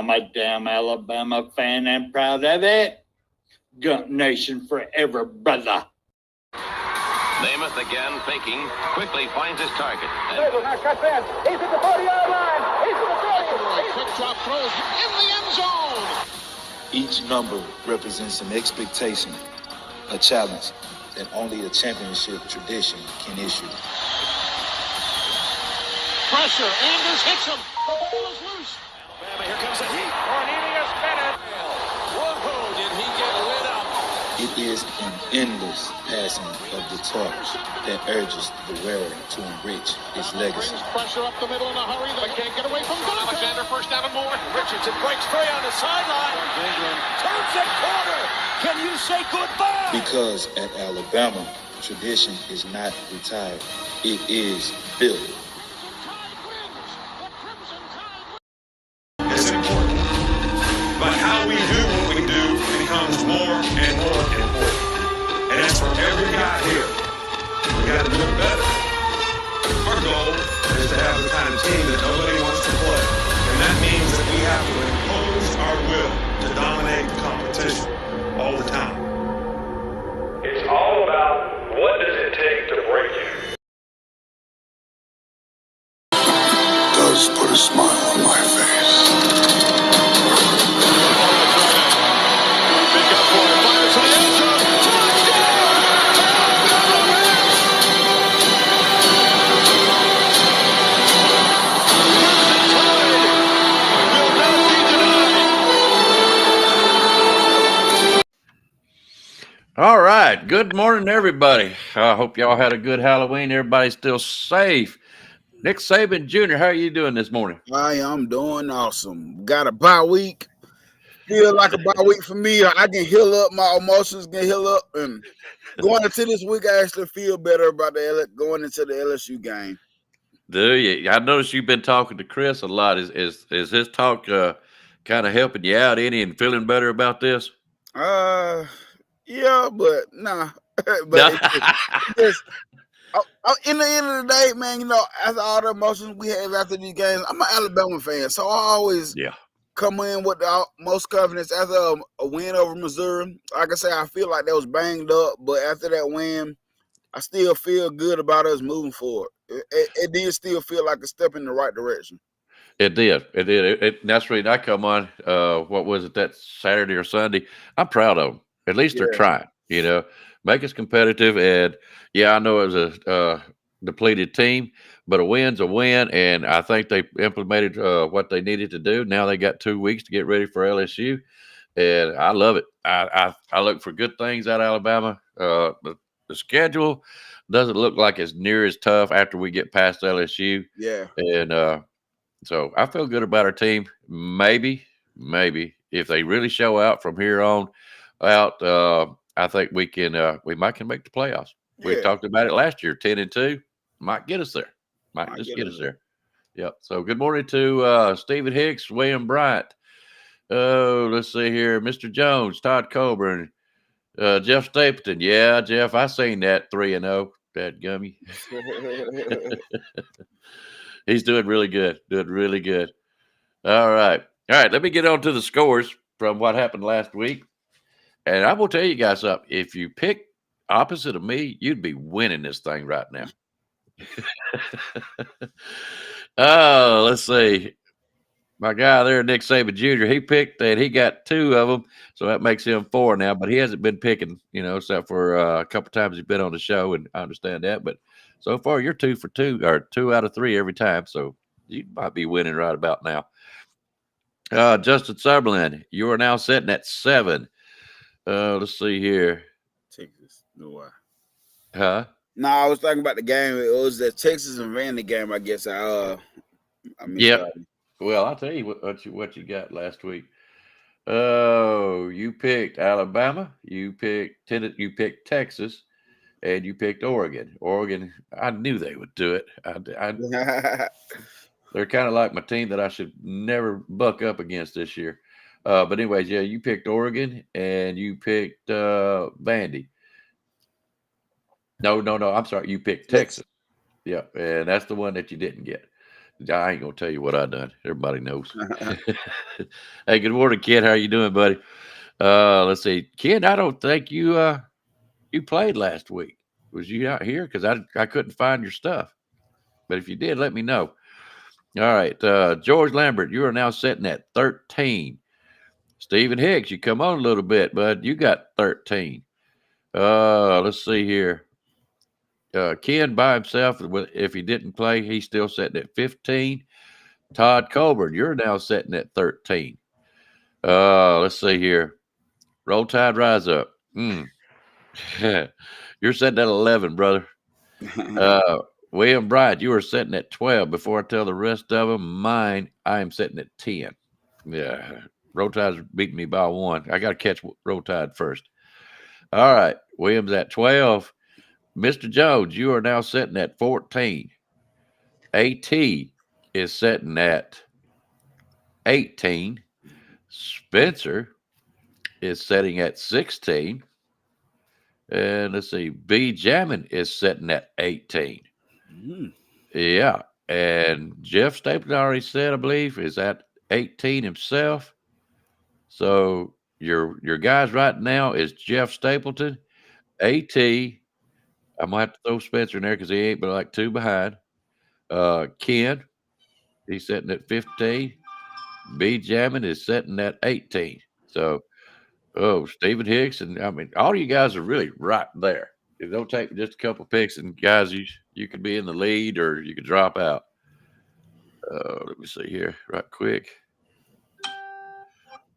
I'm a damn Alabama fan and proud of it. Gump Nation forever, brother. Namath again faking, quickly finds his target. Now cuts in. He's at the 40-yard line. He's at the 30. Quick drop throws in the end zone. Each number represents an expectation, a challenge that only a championship tradition can issue. Pressure. Anders hits him. The ball is loose. Alabama, here comes the heat. Cornelius Bennett. Whoa, did he get lit up? It is an endless passing of the torch that urges the wearer to enrich his legacy. Brings pressure up the middle in a hurry. They can't get away from Duncan. Alexander first down and more. Richardson breaks free on the sideline. Turns at corner. Can you say goodbye? Because at Alabama, tradition is not retired. It is built. It's important. But how we do what we do becomes more and more important. And that's for every guy here. We got to do it better. Our goal is to have the kind of team that nobody wants to play. And that means that we have to impose our will to dominate the competition all the time. It's all about what does it take to break you. Does put a smile on my face. All right. Good morning, everybody. I hope y'all had a good Halloween. Everybody's still safe. Nick Saban Jr., how are you doing this morning? I am doing awesome. Got a bye week. Feel like a bye week for me. I can heal up. My emotions can heal up. And going into this week, I actually feel better about going into the LSU game. Do you? I noticed you've been talking to Chris a lot. Is his talk kind of helping you out any and feeling better about this? Yeah, but nah. But it's in the end of the day, man, after all the emotions we have after these games, I'm an Alabama fan, so I always come in with the most confidence after a win over Missouri. Like I say, I feel like that was banged up, but after that win, I still feel good about us moving forward. It did still feel like a step in the right direction. It did. That's the reason I come on. What was it, that Saturday or Sunday? I'm proud of them. At least they're trying, make us competitive. And, I know it was a depleted team, but a win's a win. And I think they implemented what they needed to do. Now they got 2 weeks to get ready for LSU. And I love it. I look for good things out of Alabama. The schedule doesn't look like it's near as tough after we get past LSU. Yeah. And so I feel good about our team. Maybe if they really show out from here on out, I think we might can make the playoffs. We talked about it last year. 10-2 might get us there. Might just get us there. Yep. So good morning to Stephen Hicks, William Bryant. Oh, let's see here, Mr. Jones, Todd Coburn, Jeff Stapleton. Yeah, Jeff, I seen that 3-0. That gummy. He's doing really good. All right. Let me get on to the scores from what happened last week. And I will tell you guys something. If you pick opposite of me, you'd be winning this thing right now. Oh, let's see. My guy there, Nick Saban Jr., he picked and he got 2 of them. So that makes him 4 now. But he hasn't been picking, except for a couple times he's been on the show. And I understand that. But so far, you're 2 for 2 or 2 out of 3 every time. So you might be winning right about now. Justin Sutherland, you are now sitting at 7. Let's see here. Texas, no why? Huh? No, I was talking about the game. It was the Texas and Vandy game, I guess. Well, I'll tell you what you got last week. Oh, you picked Alabama, you picked Texas, and you picked Oregon. Oregon, I knew they would do it. They're kind of like my team that I should never buck up against this year. But anyways, you picked Oregon and you picked Vandy. No. I'm sorry. You picked Texas. Yeah, and that's the one that you didn't get. I ain't gonna tell you what I done. Everybody knows. Hey, good morning, Ken. How you doing, buddy? Let's see, Ken. I don't think you played last week. Was you out here? Because I couldn't find your stuff. But if you did, let me know. All right, George Lambert, you are now sitting at 13. Stephen Hicks, you come on a little bit, bud. You got 13. Let's see here. Ken by himself, if he didn't play, he's still sitting at 15. Todd Colbert, you're now sitting at 13. Let's see here. Roll Tide, rise up. You're sitting at 11, brother. William Bright, you are sitting at 12. Before I tell the rest of them, I am sitting at 10. Yeah, Roll Tide's beating me by 1. I got to catch Roll Tide first. All right, William's at 12. Mr. Jones, you are now sitting at 14. AT is sitting at 18. Spencer is sitting at 16. And let's see, B. Jammin is sitting at 18. Yeah. And Jeff Stapleton already said, I believe, is at 18 himself. So your guys right now is Jeff Stapleton, AT. I might have to throw Spencer in there because he ain't but like 2 behind. Ken, he's sitting at 15. B. Jammin is sitting at 18. So, Stephen Hicks, and I mean, all you guys are really right there. It don't take just a couple picks, and guys, you could be in the lead or you could drop out. Let me see here, right quick.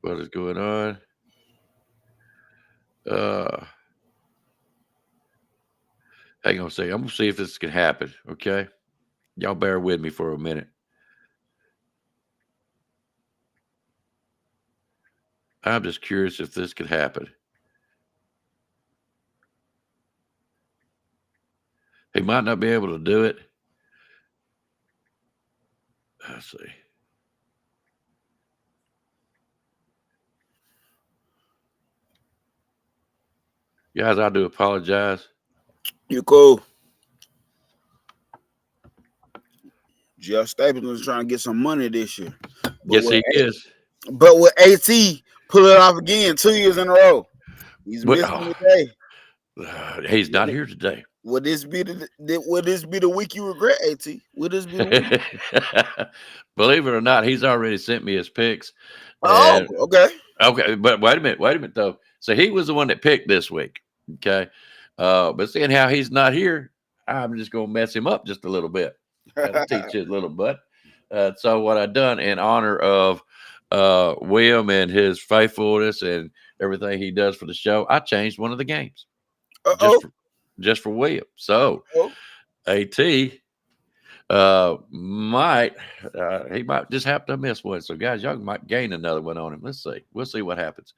What is going on? Hang on a second. I'm gonna see if this can happen. Okay, y'all bear with me for a minute. I'm just curious if this could happen. He might not be able to do it. Let's see. Guys, I do apologize. You cool. Jeff Stapleton is trying to get some money this year. Yes, he is. But with AT, pull it off again 2 years in a row. He's missing today. He's not here today. Would this be the week you regret, AT? Would this be the week? Believe it or not, he's already sent me his picks. Oh, okay. Okay, but wait a minute though. So he was the one that picked this week. Okay. But seeing how he's not here, I'm just gonna mess him up just a little bit. That'll teach his little butt. So what I done in honor of William and his faithfulness and everything he does for the show, I changed one of the games. Just for William. So AT he might just happen to miss one. So guys, y'all might gain another one on him. Let's see. We'll see what happens.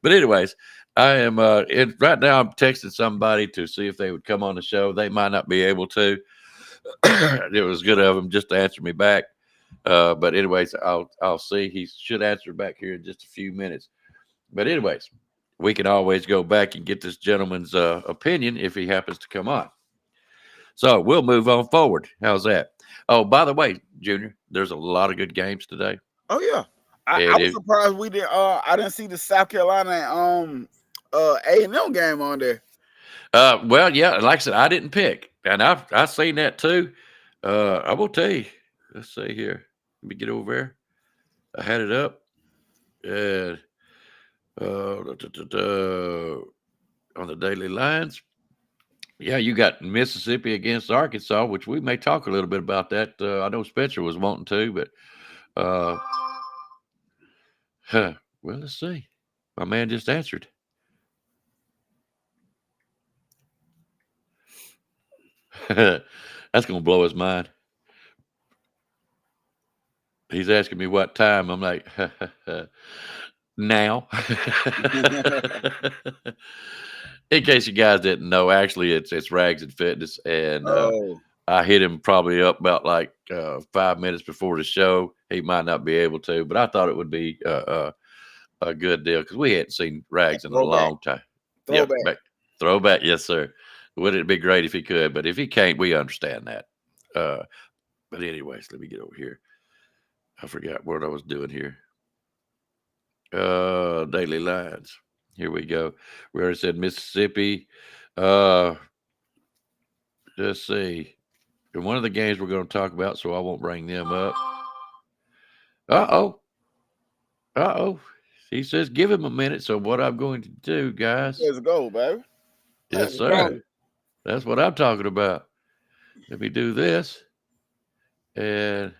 But anyways, I am right now I'm texting somebody to see if they would come on the show. They might not be able to. It was good of them just to answer me back. But anyways, I'll see. He should answer back here in just a few minutes. But anyways, we can always go back and get this gentleman's opinion if he happens to come on. So we'll move on forward. How's that? Oh, by the way, Junior, there's a lot of good games today. Oh yeah, I was surprised we didn't. I didn't see the South Carolina A&M game on there. Well, yeah, like I said, I didn't pick, and I've seen that too. I will tell you. Let's see here. Let me get over there. I had it up, and on the daily lines. Yeah, you got Mississippi against Arkansas, which we may talk a little bit about that. I know Spencer was wanting to, but well, let's see. My man just answered. That's going to blow his mind. He's asking me what time. I'm like, now. In case you guys didn't know, actually, it's Rags and Fitness, and I hit him probably up about like 5 minutes before the show. He might not be able to, but I thought it would be a good deal because we hadn't seen Rags in a long time. Throwback, yes, sir. Wouldn't it be great if he could? But if he can't, we understand that. But anyways, let me get over here. I forgot what I was doing here. Daily lines. Here we go. We already said Mississippi. Let's see. And one of the games we're going to talk about, so I won't bring them up. Uh-oh. He says, give him a minute. So what I'm going to do, guys. Let's go, baby. Yes, sir. That's what I'm talking about. Let me do this and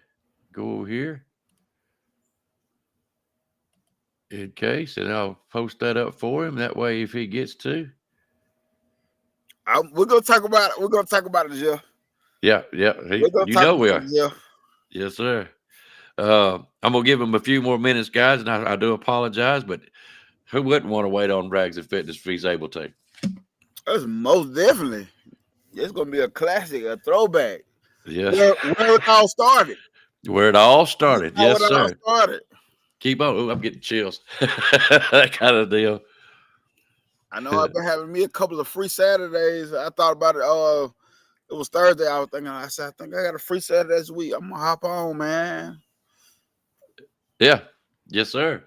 go over here in case, and I'll post that up for him. That way, if he gets to. We're going to talk about it. We're going to talk about it, Jeff. Yeah. You know we are. Yeah. Yes, sir. I'm going to give him a few more minutes, guys, and I do apologize, but who wouldn't want to wait on Rags and Fitness if he's able to? That's most definitely. It's going to be a classic, a throwback. Yes. Where it all started. Where it all started. Yes, sir. All started. Keep on. Ooh, I'm getting chills. That kind of deal. I know I've been having me a couple of free Saturdays. I thought about it. It was Thursday. I was thinking, I think I got a free Saturday this week. I'm going to hop on, man. Yeah. Yes, sir.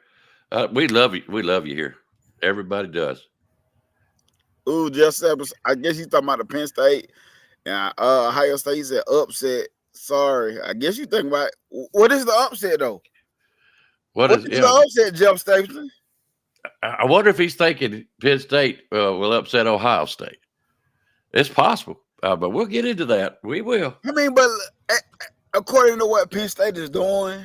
We love you. We love you here. Everybody does. Ooh, just I guess you talking about the Penn State and Ohio State. He said upset. Sorry. I guess you think about what is the upset though? What is the upset, Jeff Stapleton? I wonder if he's thinking Penn State will upset Ohio State. It's possible, but we'll get into that. We will. I mean, but according to what Penn State is doing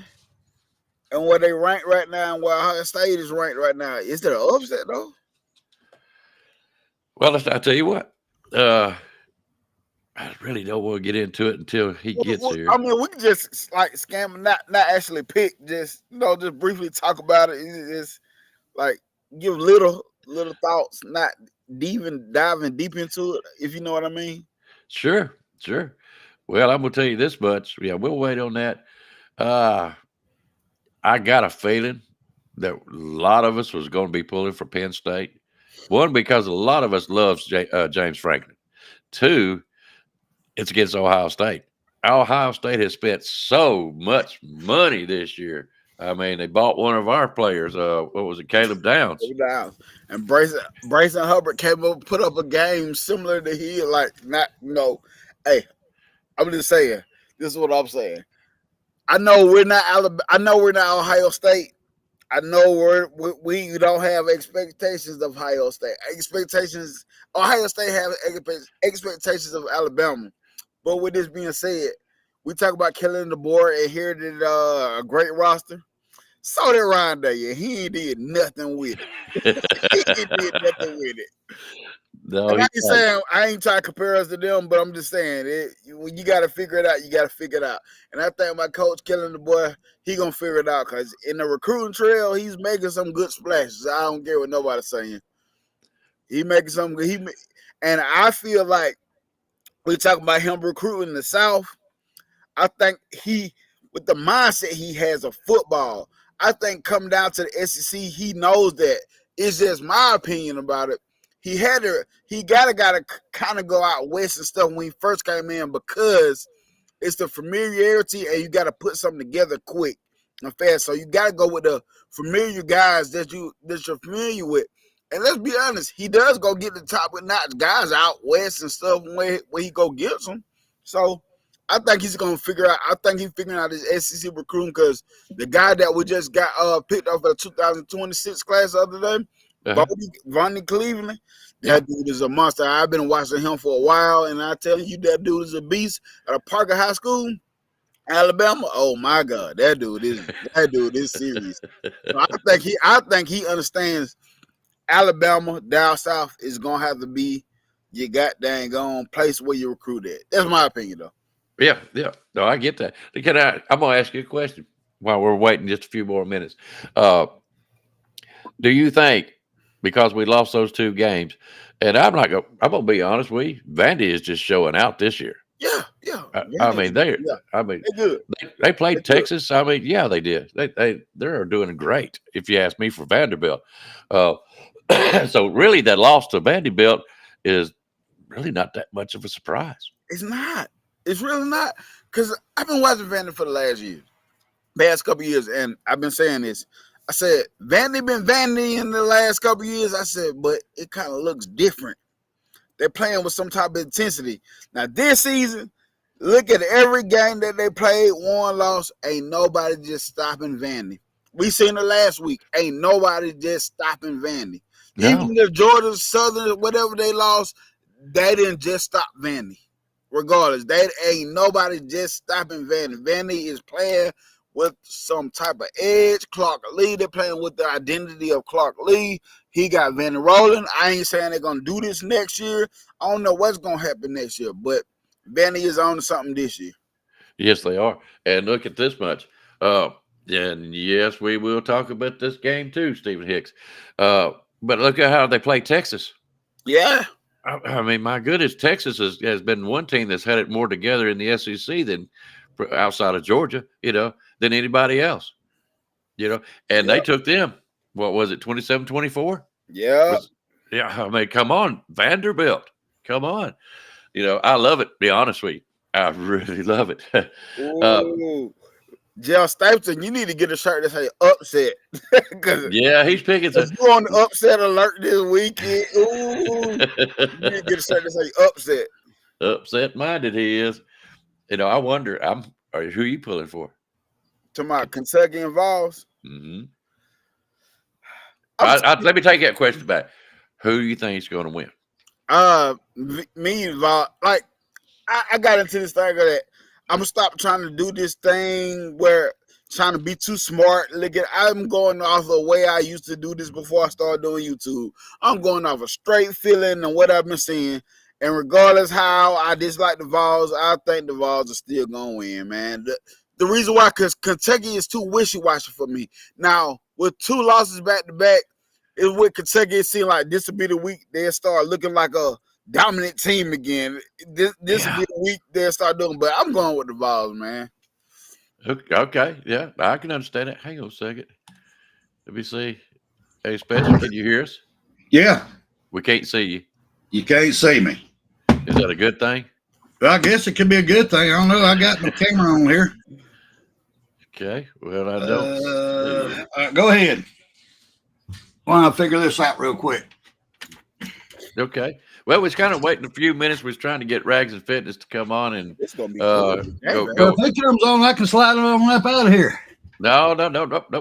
and where they rank right now and where Ohio State is ranked right now, is there an upset though? Well, I tell you what, I really don't want to get into it until he gets here. I mean, we can just like scam, not actually pick, just just briefly talk about it. It's like give little thoughts, not diving deep into it, if you know what I mean. Sure. Well, I'm gonna tell you this much. Yeah, we'll wait on that. I got a feeling that a lot of us was going to be pulling for Penn State. One, because a lot of us loves James Franklin. Two, it's against Ohio State. Ohio State has spent so much money this year. I mean, they bought one of our players. What was it, Caleb Downs? And Bryson Hubbard put up a game similar to his. Like, hey, I'm just saying. This is what I'm saying. I know we're not Alabama. I know we're not Ohio State. I know we don't have expectations of Ohio State. Ohio State have expectations of Alabama. But with this being said, we talk about killing the board, inherited a great roster. Saw that Ryan Day, and he ain't did nothing with it. No, I ain't saying I ain't trying to compare us to them, but I'm just saying when you got to figure it out, you got to figure it out. And I think my coach killing the boy, he gonna figure it out because in the recruiting trail, he's making some good splashes. I don't care what nobody's saying. He making some good. And I feel like we talk about him recruiting the South. I think with the mindset he has of football, I think coming down to the SEC, he knows that. It's just my opinion about it. He gotta kind of go out west and stuff when he first came in because it's the familiarity and you gotta put something together quick and fast. So you gotta go with the familiar guys that you're familiar with. And let's be honest, he does go get the top with notch guys out west and stuff where he go get them. So I think he's gonna figure out. I think he's figuring out his SEC recruiting because the guy that we just got picked off the 2026 class the other day, Vonnie Cleveland, that dude is a monster. I've been watching him for a while, and I tell you, that dude is a beast. At Parker High School, Alabama. Oh my God, that dude is serious. So I think he understands. Alabama down south is gonna have to be your goddamn place where you recruit at. That's my opinion, though. Yeah. No, I get that. I'm gonna ask you a question while we're waiting just a few more minutes. Do you think because we lost those two games, and I'm gonna be honest, Vandy is just showing out this year. Yeah. I mean, they're good. They played Texas. Good. I mean, yeah, they did. They're doing great, if you ask me, for Vanderbilt. So really, that loss to Vanderbilt is really not that much of a surprise. It's not. It's really not. because I've been watching Vandy for the past couple years, and I've been saying this. I said, Vandy been Vandy in the last couple years. I said, but it kind of looks different. They're playing with some type of intensity. Now, this season, look at every game that they played, won, lost. Ain't nobody just stopping Vandy. We seen it last week. Ain't nobody just stopping Vandy. No. Even if Georgia, Southern, whatever they lost, they didn't just stop Vandy. Regardless, they ain't nobody just stopping Vandy. Vandy is playing with some type of edge. Clark Lee, they're playing with the identity of Clark Lee. He got Vandy rolling. I ain't saying they're going to do this next year. I don't know what's going to happen next year, but Vandy is on to something this year. Yes, they are. And look at this much. And yes, we will talk about this game too, Stephen Hicks. But look at how they play Texas. Yeah. I mean, my goodness, Texas has been one team that's had it more together in the SEC than outside of Georgia, than anybody else, and they took them. What was it, 27-24? Yeah. I mean, come on, Vanderbilt. Come on. I love it, to be honest with you. I really love it. Jeff Stapleton, you need to get a shirt that say upset. Yeah, he's picking. You're on the upset alert this weekend. Ooh, you need to get a shirt that say upset. Upset-minded he is. I wonder, who are you pulling for? To my Kentucky and Vols. Mm-hmm. Let me take that question back. Who do you think is going to win? Me, like I got into this thing that I'm gonna stop trying to do this thing where trying to be too smart. I'm going off the way I used to do this before I started doing YouTube. I'm going off a straight feeling and what I've been seeing. And regardless how I dislike the Vols, I think the Vols are still gonna win, man. The reason why, because Kentucky is too wishy-washy for me. Now, with 2 losses back-to-back, is with Kentucky, it seemed like this will be the week they'll start looking like a dominant team again. This will be the week they'll start doing. But I'm going with the Vols, man. Okay. Yeah, I can understand it. Hang on a second. Let me see. Hey, Spencer, can you hear us? Yeah. We can't see you. You can't see me. Is that a good thing? Well, I guess it could be a good thing. I don't know. I got my camera on here. Okay. Well, I don't. All right, go ahead. Well, I'll figure this out real quick. Okay. Well, we was kind of waiting a few minutes. We was trying to get Rags and Fitness to come on and it's gonna be go. If he comes on, I can slide him on up out of here. No.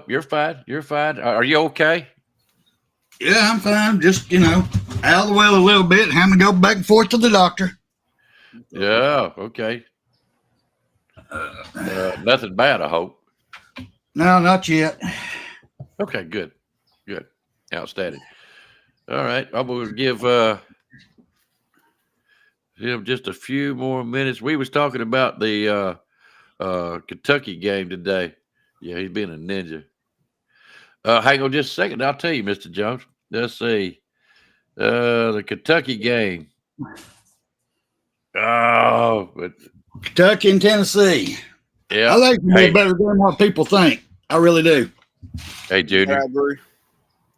You're fine. You're fine. Are you okay? Yeah, I'm fine. Just, out of the way a little bit. Having to go back and forth to the doctor. Yeah. Okay. Nothing bad, I hope. No, not yet. Okay. Good. Outstanding. All right. I'm going to give him just a few more minutes. We was talking about the Kentucky game today. Yeah, he's been a ninja. Hang on just a second. I'll tell you, Mr. Jones. Let's see. The Kentucky game. Oh, but Kentucky and Tennessee. Yeah. I think it'll be a better game than what people think. I really do. Hey, Junior. I agree.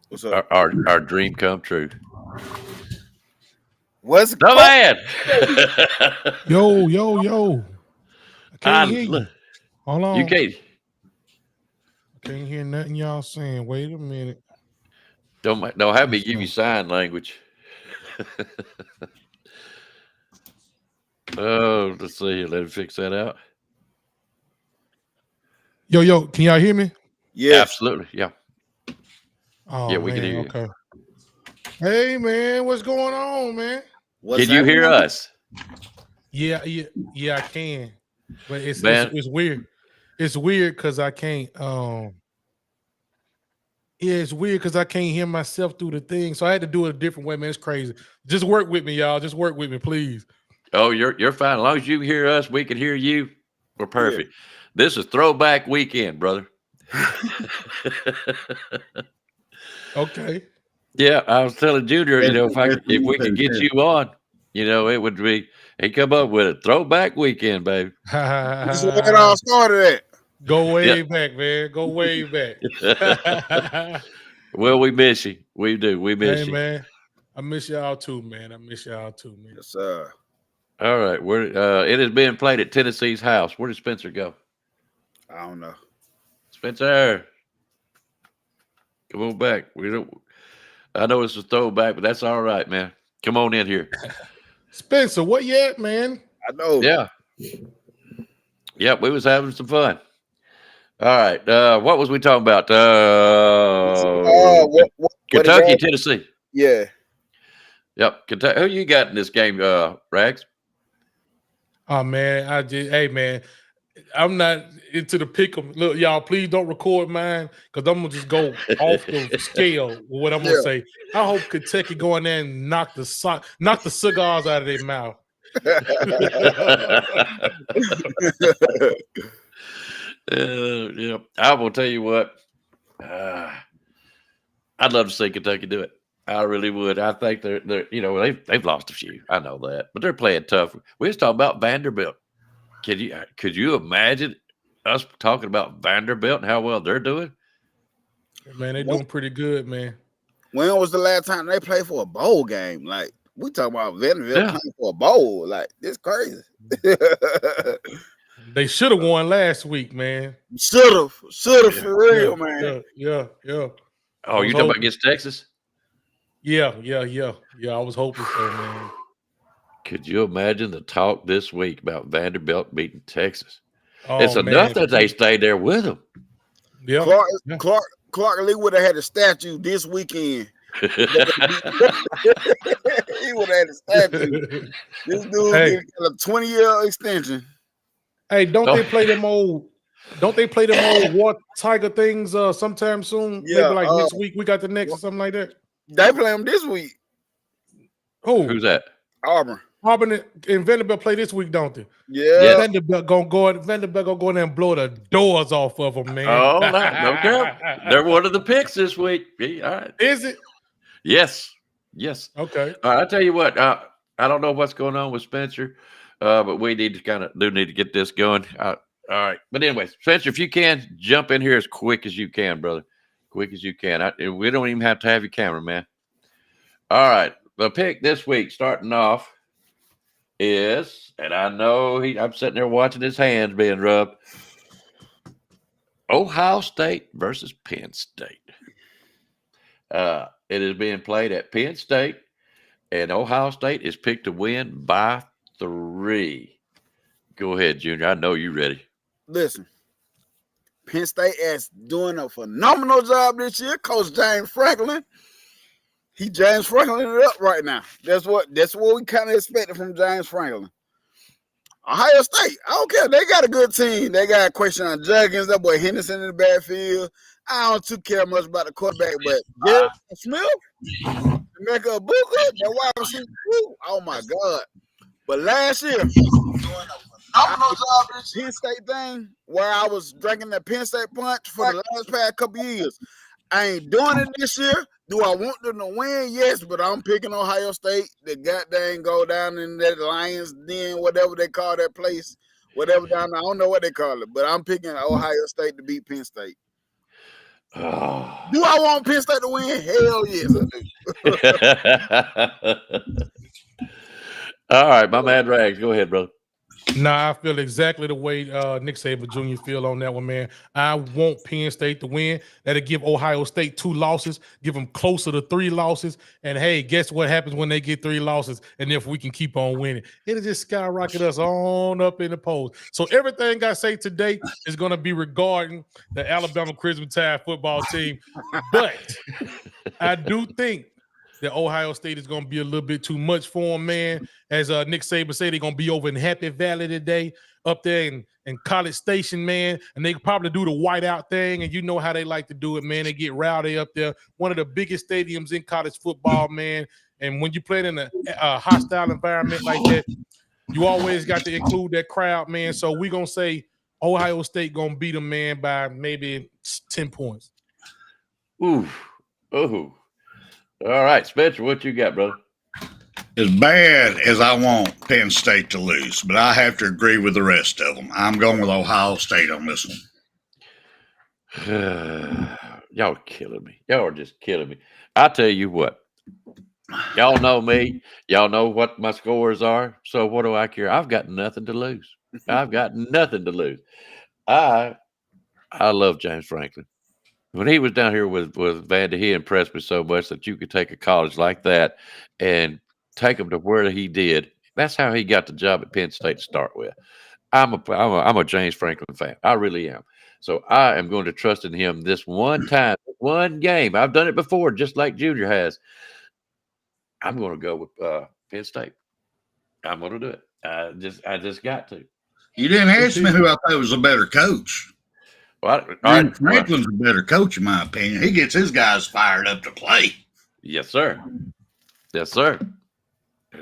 What's up? Our dream come true. What's no man? Yo. I can't hear you. Hold on. You can't. I can't hear nothing y'all saying. Wait a minute. Don't have me give you sign language. Oh, let's see. Let me fix that out. Yo, can y'all hear me? Yeah, absolutely. Yeah. Oh, yeah, we can hear you. Okay. Hey, man, what's going on, man? Can you hear us? Yeah, I can. But it's weird. It's weird because I can't. It's weird because I can't hear myself through the thing, so I had to do it a different way, man. It's crazy. Just work with me, y'all. Just work with me, please. Oh, you're fine. As long as you can hear us, we can hear you. We're perfect. Yeah. This is throwback weekend, brother. Okay. Yeah, I was telling Junior, if we could get you on, it would be. He come up with a throwback weekend, baby. This is where it all started at. Go way back, man. Go way back. Well, we miss you. We do. We miss you. Hey, man. I miss y'all too, man. Yes, sir. All right. Where it is being played at Tennessee's house. Where did Spencer go? I don't know. Spencer, come on back. I know it's a throwback, but that's all right, man. Come on in here. Spencer, what you at, man? I know. Yeah. Yep, we was having some fun. All right. What was we talking about? Kentucky, Tennessee. Yeah. Yep. Kentucky. Who you got in this game, Rags? Oh man, hey man, I'm not into the Pickem. Look, y'all, please don't record mine because I'm gonna just go off the scale with what I'm gonna say. I hope Kentucky go in there and knock the cigars out of their mouth. Yeah, I will tell you what. I'd love to see Kentucky do it. I really would. I think they're they've lost a few. I know that, but they're playing tough. We was talking about Vanderbilt. Could you imagine us talking about Vanderbilt and how well they're doing? Man, they're doing pretty good, man. When was the last time they played for a bowl game? Like, we talking about Vanderbilt playing for a bowl. Like, it's crazy. They should have won last week, man. Should have for real, man. Yeah. Oh, you talking about against Texas? Yeah. I was hoping so, man. Could you imagine the talk this week about Vanderbilt beating Texas? Oh, it's enough that they stayed there with them. Yeah. Clark Lee would have had a statue this weekend. He would have had a statue. This dude get a 20-year extension. Hey, don't they play them old War Tiger things sometime soon? Yeah, maybe like next week we got the next or something like that. They play them this week. Who's that? Auburn and Vanderbilt play this week, don't they? Yeah. Vanderbilt gonna go in there and blow the doors off of them, man. Oh, no doubt. They're one of the picks this week. All right. Is it? Yes. Okay. All right, I tell you what. I don't know what's going on with Spencer, but we need to get this going. All right. But anyway, Spencer, if you can jump in here as quick as you can, brother. Quick as you can. We don't even have to have your camera, man. All right. The pick this week, starting off, is, and I know I'm sitting there watching his hands being rubbed. Ohio State versus Penn State. It is being played at Penn State, and Ohio State is picked to win by 3. Go ahead, Junior. I know you're ready. Listen, Penn State is doing a phenomenal job this year. Coach James Franklin. He James Franklin it up right now. That's what we kind of expected from James Franklin. Ohio State, I don't care. They got a good team. They got Quayshawn Juggins, that boy Henderson in the backfield. I don't too care much about the quarterback, but Garrett Smith, Emeka Ibuka, that wide receiver, oh my God. But last year, Penn State thing where I was drinking that Penn State punch for the past couple years. I ain't doing it this year. Do I want them to win? Yes, but I'm picking Ohio State. The goddamn go down in that Lions Den, whatever they call that place, whatever down there. I don't know what they call it, but I'm picking Ohio State to beat Penn State. Oh. Do I want Penn State to win? Hell yes, I do. All right, my man Rags, go ahead, brother. Nah, I feel exactly the way Nick Saban Jr. feel on that one, man. I want Penn State to win. That'll give Ohio State 2 losses, give them closer to 3 losses. And hey, guess what happens when they get 3 losses? And if we can keep on winning, it'll just skyrocket us on up in the polls. So everything I say today is going to be regarding the Alabama Crimson Tide football team. But I do think that Ohio State is going to be a little bit too much for them, man. As Nick Saban said, they're going to be over in Happy Valley today, up there in College Station, man. And they probably do the whiteout thing, and you know how they like to do it, man. They get rowdy up there. One of the biggest stadiums in college football, man. And when you play in a hostile environment like that, you always got to include that crowd, man. So we're going to say Ohio State going to beat them, man, by maybe 10 points. Ooh. All right, Spencer, what you got, brother? As bad as I want Penn State to lose, but I have to agree with the rest of them. I'm going with Ohio State on this one. Y'all are killing me. Y'all are just killing me. I'll tell you what. Y'all know me. Y'all know what my scores are. So what do I care? I've got nothing to lose. I've got nothing to lose. I love James Franklin. When he was down here with Vandy, he impressed me so much that you could take a college like that and take him to where he did. That's how he got the job at Penn State to start with. I'm a James Franklin fan. I really am. So I am going to trust in him this one time, one game. I've done it before, just like Junior has. I'm going to go with Penn State. I'm going to do it. I just got to. You didn't ask me who I thought was a better coach. Well, Franklin's a better coach, in my opinion. He gets his guys fired up to play. Yes, sir. Yes, sir.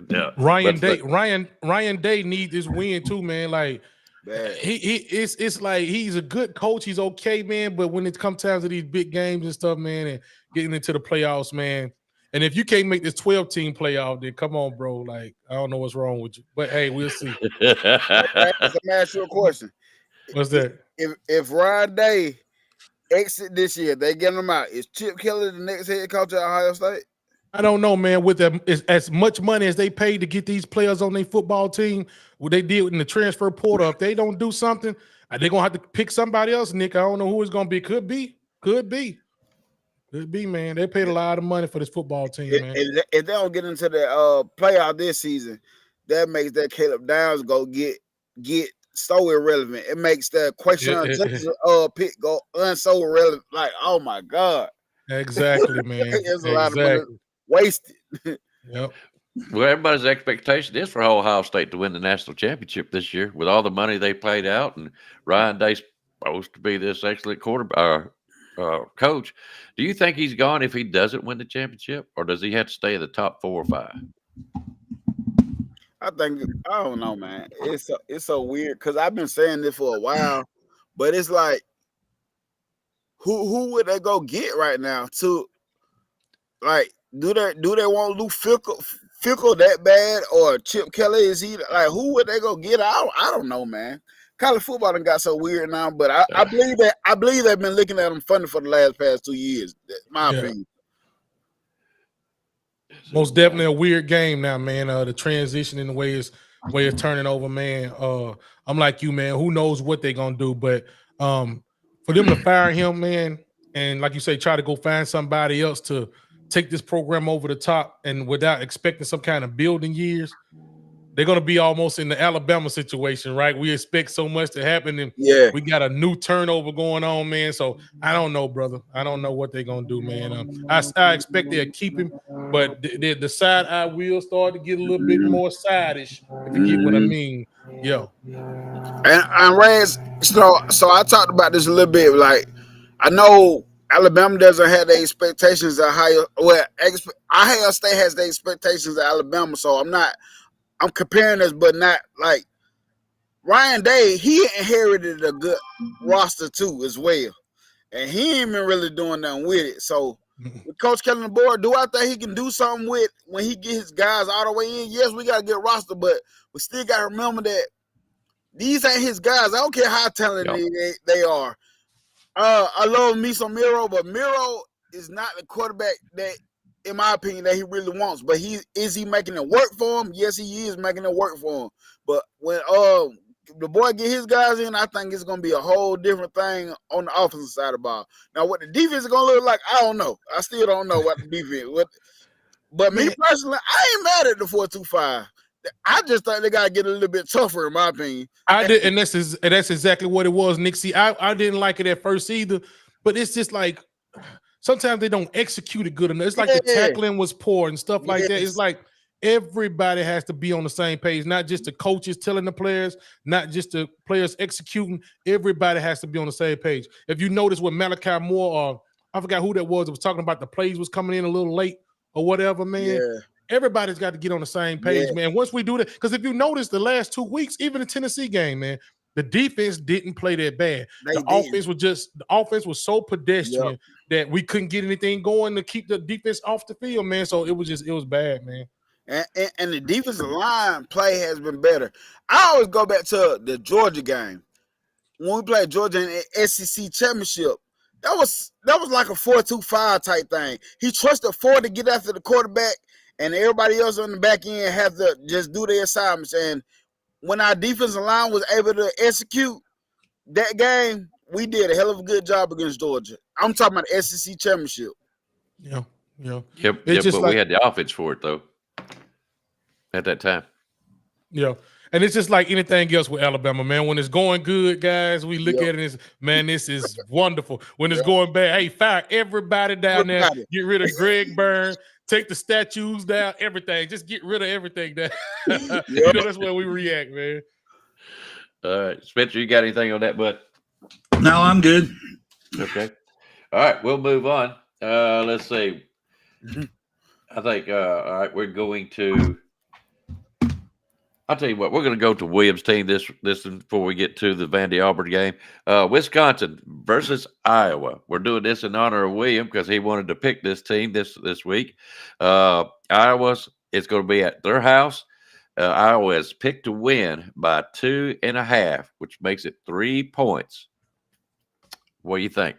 Yeah. Ryan Day needs this win too, man. Like it's like he's a good coach. He's okay, man. But when it comes time to these big games and stuff, man, and getting into the playoffs, man. And if you can't make this 12-team playoff, then come on, bro. Like, I don't know what's wrong with you. But hey, we'll see. Let me ask you a question. What's that? If Ryan Day exit this year, they get him out. Is Chip Kelly the next head coach at Ohio State? I don't know, man. With as much money as they paid to get these players on their football team, what they did in the transfer portal, if they don't do something, they're gonna have to pick somebody else, Nick. I don't know who it's gonna be. Could be, man. They paid a lot of money for this football team, man. If they don't get into the playoff this season, that makes that Caleb Downs go get so irrelevant. It makes that question pick go so irrelevant. Like, oh my God. Exactly, man. There's a lot of money wasted. Yep. Well, everybody's expectation is for Ohio State to win the national championship this year with all the money they paid out, and Ryan Day's supposed to be this excellent quarterback coach. Do you think he's gone if he doesn't win the championship, or does he have to stay in the top 4 or 5? I don't know, man. It's so weird because I've been saying this for a while, but it's like, who would they go get right now to, like, do they want Lou Fickle that bad, or Chip Kelly? Is he like, who would they go get? I don't know, man. College football done got so weird now, but I believe they've been looking at them funding for the past 2 years. My opinion. Most definitely a weird game now, man. The transition in the way it's turning over, man. I'm like you, man. Who knows what they're gonna do? But for them to fire him, man, and like you say, try to go find somebody else to take this program over the top, and without expecting some kind of building years, they're gonna be almost in the Alabama situation, right? We expect so much to happen, and we got a new turnover going on, man. So I don't know, brother. I don't know what they're gonna do, man. I expect they'll keep him, but the side eye will start to get a little bit more side-ish, if you get what I mean. Yo. And Reds, so I talked about this a little bit. Like, I know Alabama doesn't have the expectations at Ohio. Well, Ohio State has the expectations of Alabama, so I'm comparing this, but not like Ryan Day. He inherited a good roster too, as well, and he ain't been really doing nothing with it. So, with Coach Kelly on the board, do I think he can do something with when he get his guys all the way in? Yes, we gotta get roster, but we still gotta remember that these ain't his guys. I don't care how talented they are. I love me some Miro, but Miro is not the quarterback that, in my opinion, that he really wants. But is he making it work for him? Yes, he is making it work for him. But when the boy get his guys in, I think it's gonna be a whole different thing on the offensive side of the ball. Now, what the defense is gonna look like, I don't know. I still don't know what the defense. But me personally, I ain't mad at the 4-2-5. I just think they gotta get a little bit tougher, in my opinion. I did, and that's exactly what it was, Nick. See, I didn't like it at first either, but it's just like sometimes they don't execute it good enough. It's like the tackling was poor and stuff like that. It's like everybody has to be on the same page, not just the coaches telling the players, not just the players executing. Everybody has to be on the same page. If you notice with Malachi Moore, I forgot who that was talking about the plays was coming in a little late or whatever, man. Yeah. Everybody's got to get on the same page, man. Once we do that, because if you notice the last 2 weeks, even the Tennessee game, man, the defense didn't play that bad. The offense was so pedestrian that we couldn't get anything going to keep the defense off the field, man. So it was bad, man. And the defensive line play has been better. I always go back to the Georgia game. When we played Georgia in the SEC championship, that was like a 4-2-5 type thing. He trusted Ford to get after the quarterback, and everybody else on the back end have to just do their assignments. And when our defensive line was able to execute that game, we did a hell of a good job against Georgia. I'm talking about the SEC championship. Yeah. Yep. It's just but like, we had the offense for it though at that time. Yeah. And it's just like anything else with Alabama, man. When it's going good, guys, we look at it as, man, this is wonderful. When it's going bad, hey, fire everybody down there. Get rid of Greg Byrne. Take the statues down, everything. Just get rid of everything down. You know, that's where we react, man. All right. Spencer, you got anything on that, bud? No, I'm good. Okay. All right. We'll move on. Let's see. I think, all right, we're going to. I'll tell you what, we're going to go to Williams' team this before we get to the Vandy Auburn game. Wisconsin versus Iowa. We're doing this in honor of William because he wanted to pick this team this week. Iowa's, it's going to be at their house. Iowa is picked to win by 2.5, which makes it 3 points. What do you think?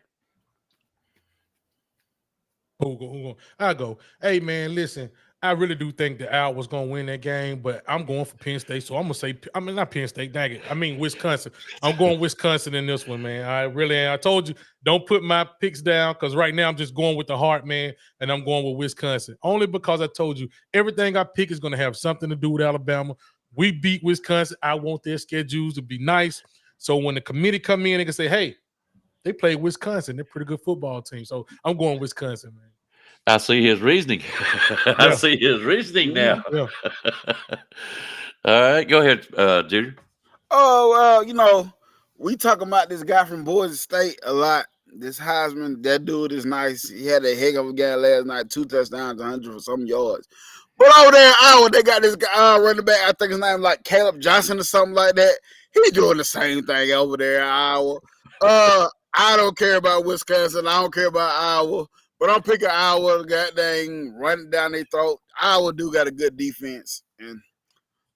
I'll go. Hey, man, listen. I really do think that Al was going to win that game, but I'm going for Penn State. So I'm going to say, I mean, not Penn State, dang it. I mean, Wisconsin. I'm going Wisconsin in this one, man. I really am. I told you, don't put my picks down because right now I'm just going with the heart, man, and I'm going with Wisconsin. Only because I told you everything I pick is going to have something to do with Alabama. We beat Wisconsin. I want their schedules to be nice. So when the committee come in, they can say, hey, they play Wisconsin. They're a pretty good football team. So I'm going Wisconsin, man. I see his reasoning. I see his reasoning now. Yeah. All right, go ahead, Junior. Oh, well, you know, we talking about this guy from Boise State a lot. This Heisman, that dude is nice. He had a heck of a game last night, 2 touchdowns, 100 for some yards. But over there in Iowa, they got this guy running back. I think his name like Caleb Johnson or something like that. He's doing the same thing over there in Iowa. I don't care about Wisconsin. I don't care about Iowa. But I'm picking Iowa, goddamn, running down their throat. Iowa do got a good defense, and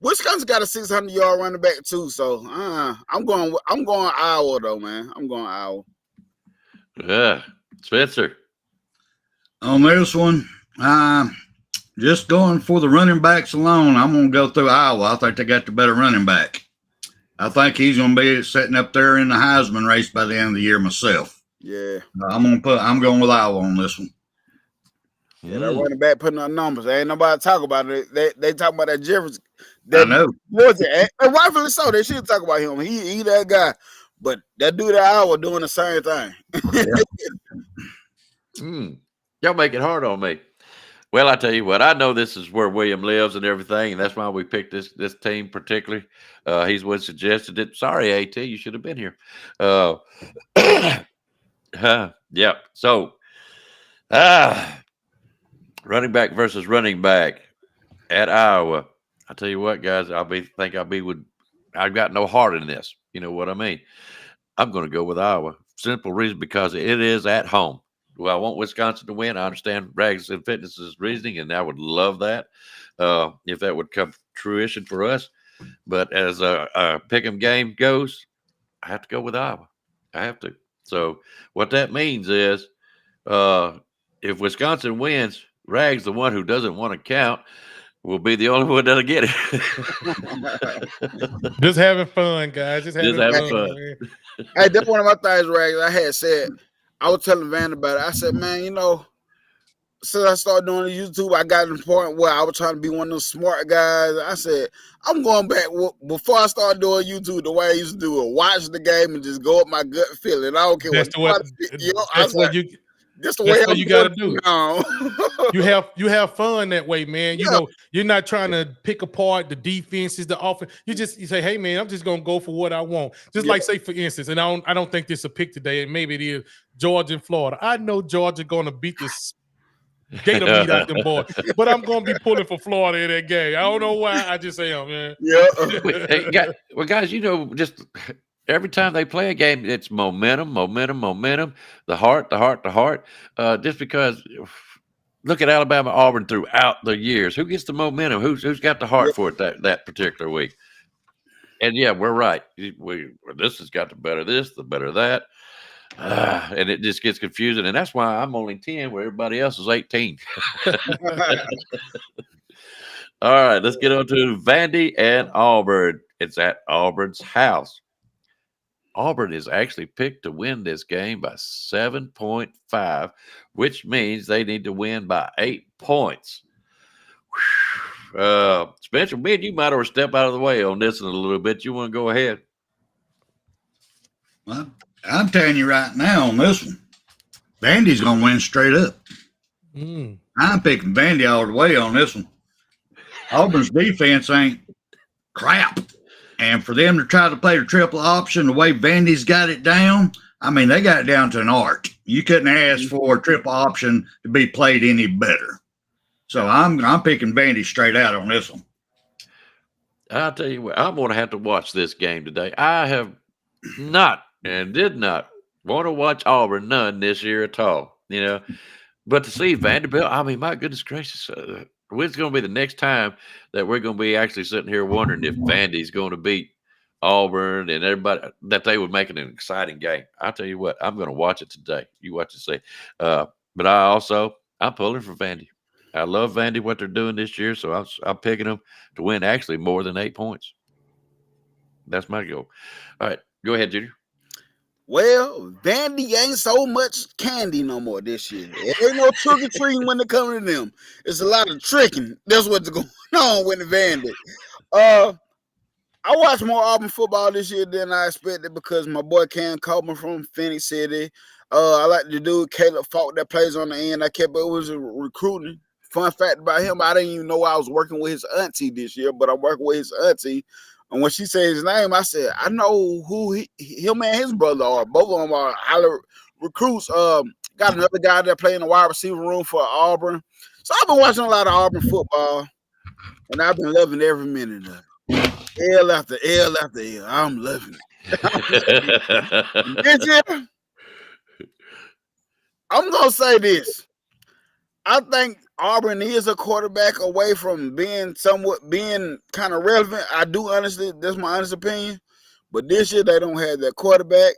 Wisconsin got a 600-yard running back too. So I'm going Iowa though, man. I'm going Iowa. Yeah, Spencer. On this one, just going for the running backs alone, I'm going to go through Iowa. I think they got the better running back. I think he's going to be sitting up there in the Heisman race by the end of the year myself. Yeah, I'm going with Iowa on this one. Yeah, that running back putting up numbers. There ain't nobody talk about it. They talk about that Jefferson. I know. And rightfully so. They should talk about him. He that guy. But that dude at Iowa doing the same thing. Y'all make it hard on me. Well, I tell you what, I know this is where William lives and everything, and that's why we picked this team particularly. He's the one suggested it. Sorry, AT, you should have been here. Yeah. So, running back versus running back at Iowa. I tell you what, guys, I've got no heart in this. You know what I mean? I'm going to go with Iowa. Simple reason, because it is at home. Well, I want Wisconsin to win. I understand Rags and Fitness's reasoning, and I would love that if that would come to fruition for us. But as a Pickem game goes, I have to go with Iowa. I have to. So what that means is if Wisconsin wins, Rags, the one who doesn't want to count, will be the only one that'll get it. Just having fun, guys. Just having fun. Hey, that's one of my things, Rags. I had said, I was telling Van about it. I said, man, you know, since I started doing YouTube, I got to the point where I was trying to be one of those smart guys. I said, I'm going back before I started doing YouTube the way I used to do it. Watch the game and just go up my gut feeling. I don't care that's what. That's what you got to do. You have fun that way, man. You know, you're not trying to pick apart the defenses, the offense. You say, hey, man, I'm just gonna go for what I want. Just like, say, for instance, and I don't think this is a pick today, and maybe it is Georgia and Florida. I know Georgia gonna beat this Gator meat out them boys, but I'm gonna be pulling for Florida in that game. I don't know why. I just am, man. Yeah. Well, guys, you know, just every time they play a game, it's momentum. The heart. Just because, look at Alabama, Auburn throughout the years. Who gets the momentum? Who's got the heart for it that particular week? And yeah, we're right. This has got the better this, the better that. And it just gets confusing, and that's why I'm only 10 where everybody else is 18. All right, let's get on to Vandy and Auburn. It's at Auburn's house. Auburn is actually picked to win this game by 7.5, which means they need to win by 8 points. Spencer, man, you might have step out of the way on this one a little bit. You want to go ahead? Well, I'm telling you right now on this one, Vandy's going to win straight up. I'm picking Vandy all the way on this one. Auburn's defense ain't crap. And for them to try to play the triple option the way Vandy's got it down, I mean, they got it down to an art. You couldn't ask for a triple option to be played any better. So I'm picking Vandy straight out on this one. I'll tell you what, I'm going to have to watch this game today. I have not and did not want to watch Auburn none this year at all, you know. But to see Vanderbilt, I mean, my goodness gracious, when's going to be the next time that we're going to be actually sitting here wondering if Vandy's going to beat Auburn and everybody, that they would make it an exciting game? I'll tell you what, I'm going to watch it today. You watch it see. But I'm pulling for Vandy. I love Vandy, what they're doing this year, so I'm picking them to win actually more than 8 points. That's my goal. All right, go ahead, Junior. Well, Vandy ain't so much candy no more this year. It ain't no trick-or-treating when they come to them. It's a lot of tricking. That's what's going on with the Vandy. I watched more Auburn football this year than I expected because my boy Cam Coleman from Phoenix City. I like the dude Caleb Falk that plays on the end. It was a recruiting. Fun fact about him, I didn't even know I was working with his auntie this year, but I'm working with his auntie. And when she said his name, I said, I know who him and his brother are. Both of them are highly recruits. Got another guy that played in the wide receiver room for Auburn. So I've been watching a lot of Auburn football, and I've been loving every minute of it. L after L after L. I'm loving it. This year, I'm going to say this. I think Auburn is a quarterback away from being kind of relevant. I do honestly, that's my honest opinion. But this year they don't have that quarterback.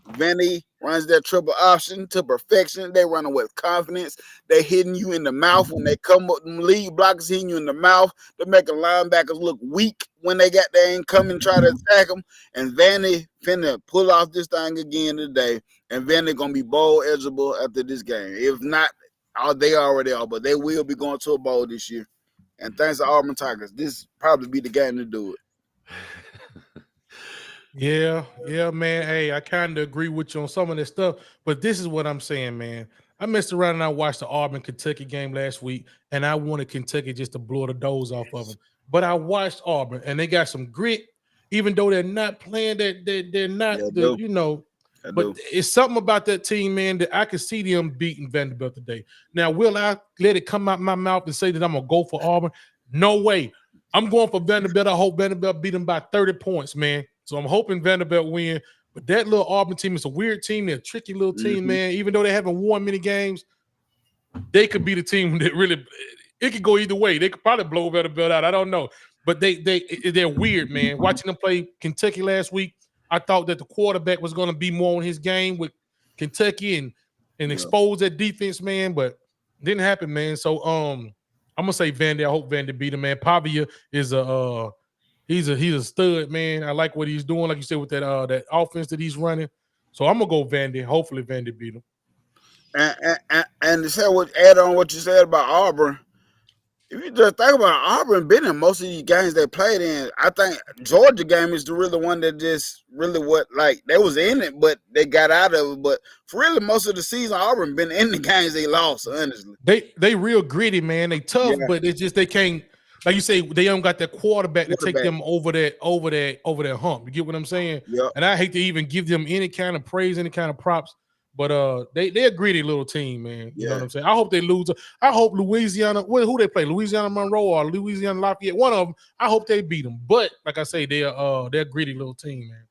Vandy runs that triple option to perfection. They run it with confidence. They hitting you in the mouth when they come up. Lead blockers hitting you in the mouth. They're making linebackers look weak when they got there and come and try to attack them. And Vandy finna pull off this thing again today. And Vandy gonna be bowl eligible after this game. If not, they already are, but they will be going to a bowl this year. And thanks to Auburn Tigers, this probably be the game to do it. Yeah, man. Hey, I kind of agree with you on some of this stuff, but this is what I'm saying, man. I messed around and I watched the Auburn-Kentucky game last week, and I wanted Kentucky just to blow the doors off of them. But I watched Auburn, and they got some grit, even though they're not playing they're not, But it's something about that team, man, that I can see them beating Vanderbilt today. Now, will I let it come out my mouth and say that I'm going to go for Auburn? No way. I'm going for Vanderbilt. I hope Vanderbilt beat them by 30 points, man. So I'm hoping Vanderbilt win. But that little Auburn team is a weird team. They're a tricky little team, man. Even though they haven't won many games, they could be the team that really – it could go either way. They could probably blow Vanderbilt out. I don't know. But they're weird, man. Watching them play Kentucky last week, I thought that the quarterback was going to be more on his game with Kentucky and expose that defense, man, but didn't happen, man. So I'm gonna say Vandy. I hope Vandy beat him, man. Pavia is he's a stud, man. I like what he's doing, like you said, with that offense that he's running. So I'm gonna go Vandy. Hopefully Vandy beat him. And to say add on what you said about Auburn. If you just think about it, Auburn been in most of these games they played in. I think Georgia game is the really one that just really they was in it, but they got out of it. But for really most of the season, Auburn been in the games they lost, honestly. They real gritty, man. They tough, but it's just they can't, like you say, they don't got that quarterback to take them over that hump. You get what I'm saying? Yeah. And I hate to even give them any kind of praise, any kind of props. But they're a gritty little team, man. You know what I'm saying? I hope they lose. I hope Louisiana, who they play, Louisiana Monroe or Louisiana Lafayette, one of them, I hope they beat them. But like I say, they're a gritty little team, man.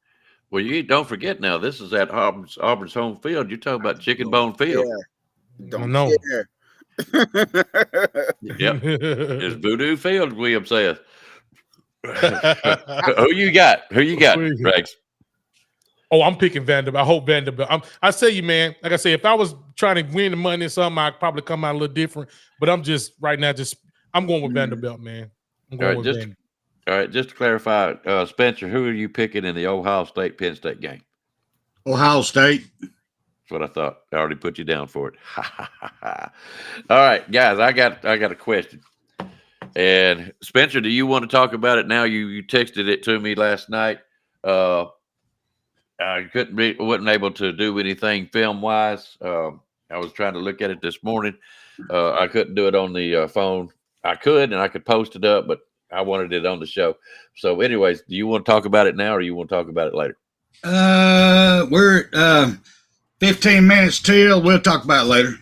Well, you don't forget now, this is at Auburn's home field. You're talking about Chicken Bone Field. Yeah. Don't know. Yep. It's Voodoo Field, William says. Who you got, Rex? Oh, I'm picking Vanderbilt. I hope Vanderbilt. I say you, man, like I say, if I was trying to win the money or something, I'd probably come out a little different. But I'm just right now, I'm going with Vanderbilt, man. I'm going with Bama. All right, just to clarify, Spencer, who are you picking in the Ohio State-Penn State game? Ohio State. That's what I thought. I already put you down for it. All right, guys, I got a question. And Spencer, do you want to talk about it now? You texted it to me last night. I wasn't able to do anything film-wise. I was trying to look at it this morning. I couldn't do it on the phone. I could, and I could post it up, but I wanted it on the show. So anyways, do you want to talk about it now or you want to talk about it later? We're at 15 minutes till. We'll talk about it later.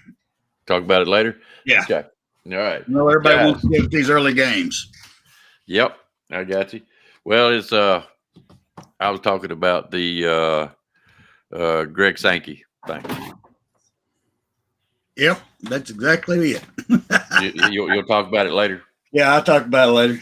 Talk about it later? Yeah. Okay. All right. You know, everybody wants to get these early games. Yep. I got you. Well, it's I was talking about the Greg Sankey thing. Yep. That's exactly it. You'll talk about it later? Yeah, I'll talk about it later.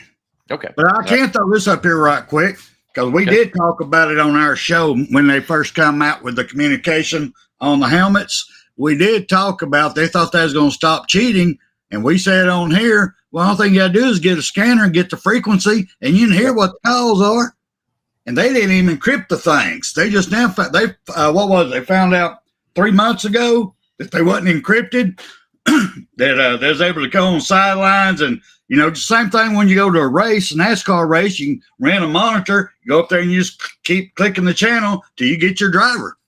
Okay. But I can throw this up here right quick because we did talk about it on our show when they first come out with the communication on the helmets. We did talk about they thought that was going to stop cheating. And we said on here, well, the only thing you got to do is get a scanner and get the frequency and you can hear what the calls are. And they didn't even encrypt the things. They just now, what was it? They found out 3 months ago that they wasn't encrypted, that they was able to go on sidelines and, you know, the same thing when you go to a race, a NASCAR race, you can rent a monitor, you go up there and you just keep clicking the channel till you get your driver.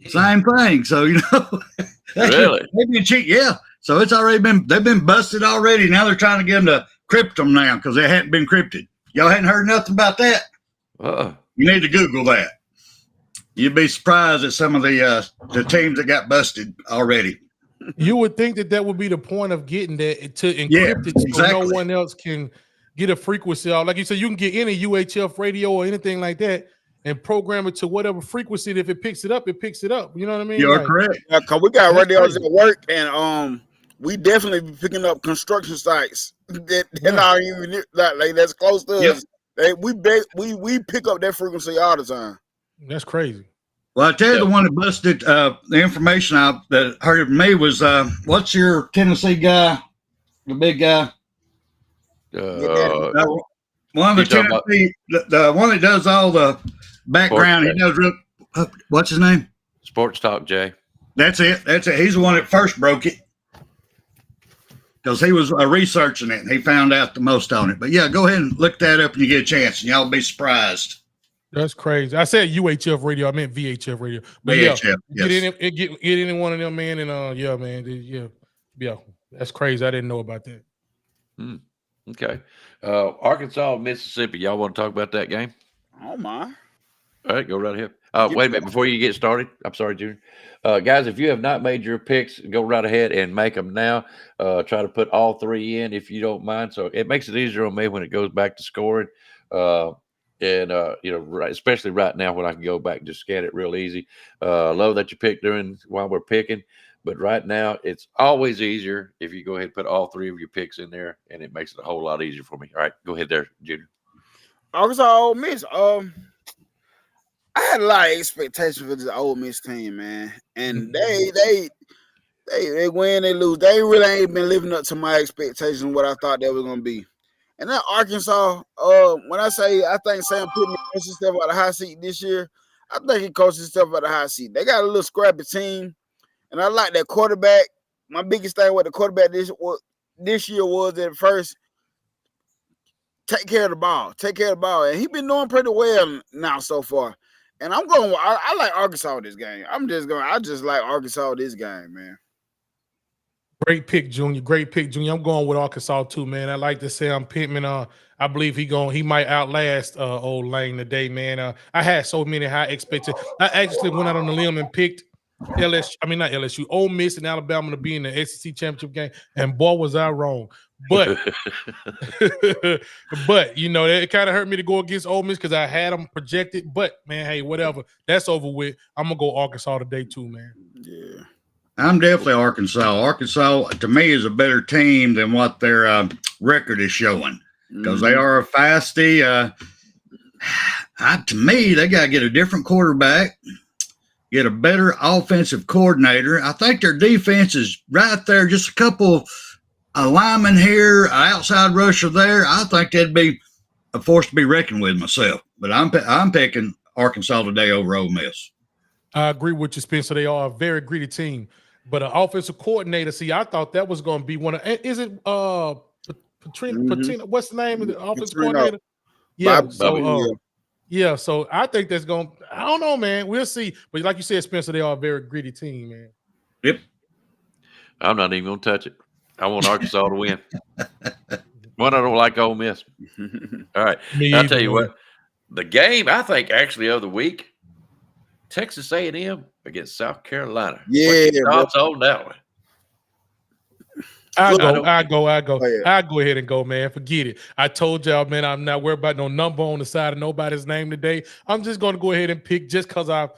Same thing. So, you know, really? They've been cheating. Yeah. So it's already they've been busted already. Now they're trying to get them to crypt them now because they hadn't been crypted. Y'all hadn't heard nothing about that? You need to Google that. You'd be surprised at some of the teams that got busted already. You would think that would be the point of getting that to encrypt it so no one else can get a frequency out. Like you said, you can get any UHF radio or anything like that and program it to whatever frequency. If it picks it up, it picks it up. You know what I mean? You're correct. Yeah, cause we got radios at work, and we definitely be picking up construction sites that not even like that's close to us. We pick up that frequency all the time. That's crazy. Well, I tell you, the one that busted the information out that hurt me was what's your Tennessee guy, the big guy? One of the Tennessee, the one that does all the background. He does. What's his name? Sports Talk Jay. That's it. He's the one that first broke it because he was researching it and he found out the most on it. But yeah, go ahead and look that up and you get a chance, and y'all be surprised. That's crazy. I said UHF radio. I meant VHF radio. But VHF, get any one of them, man. And yeah, man. Yeah. That's crazy. I didn't know about that. Okay. Arkansas, Mississippi. Y'all want to talk about that game? Oh my. All right, go right ahead. Wait a minute before you get started. I'm sorry, Junior. Guys, if you have not made your picks, go right ahead and make them now. Try to put all three in if you don't mind. So it makes it easier on me when it goes back to scoring. And you know, especially right now when I can go back and just scan it real easy. Love that you pick while we're picking, but right now it's always easier if you go ahead and put all three of your picks in there, and it makes it a whole lot easier for me. All right, go ahead there, Junior. Arkansas Ole Miss. I had a lot of expectations for this Ole Miss team, man, and they win, they lose. They really ain't been living up to my expectations, what I thought they were gonna be. And then Arkansas, when I say I think Sam Pittman coached himself out of the hot seat this year, I think he coached himself out of the hot seat. They got a little scrappy team, and I like that quarterback. My biggest thing with the quarterback this year was at first, take care of the ball. And he's been doing pretty well now so far. And I like Arkansas this game. I just like Arkansas this game, man. Great pick, Junior. I'm going with Arkansas too, man. I like to say Sam Pittman. I believe he might outlast old Lane today, man. I had so many high expectations. I actually went out on the limb and picked Ole Miss and Alabama to be in the SEC championship game, and boy was I wrong. But you know, it kind of hurt me to go against Ole Miss because I had them projected. But man, hey, whatever. That's over with. I'm gonna go Arkansas today too, man. Yeah. I'm definitely Arkansas. Arkansas, to me, is a better team than what their record is showing because they are a fasty. To me, they got to get a different quarterback, get a better offensive coordinator. I think their defense is right there, just a couple a lineman here, an outside rusher there, I think that'd be a force to be reckoned with myself. But I'm picking Arkansas today over Ole Miss. I agree with you, Spencer. They are a very greedy team. But an offensive coordinator, see, I thought that was going to be one of. Is it Patrino? What's the name of the offensive coordinator? Yeah. Yeah. So I think that's going. I don't know, man. We'll see. But like you said, Spencer, they are a very greedy team, man. Yep. I'm not even going to touch it. I want Arkansas to win. One, I don't like Ole Miss. All right. I'll tell you what. The game, I think, actually, of the week, Texas A&M against South Carolina. Yeah. What's your thoughts on that one? I go ahead and go, man. Forget it. I told y'all, man, I'm not worried about no number on the side of nobody's name today. I'm just going to go ahead and pick just because I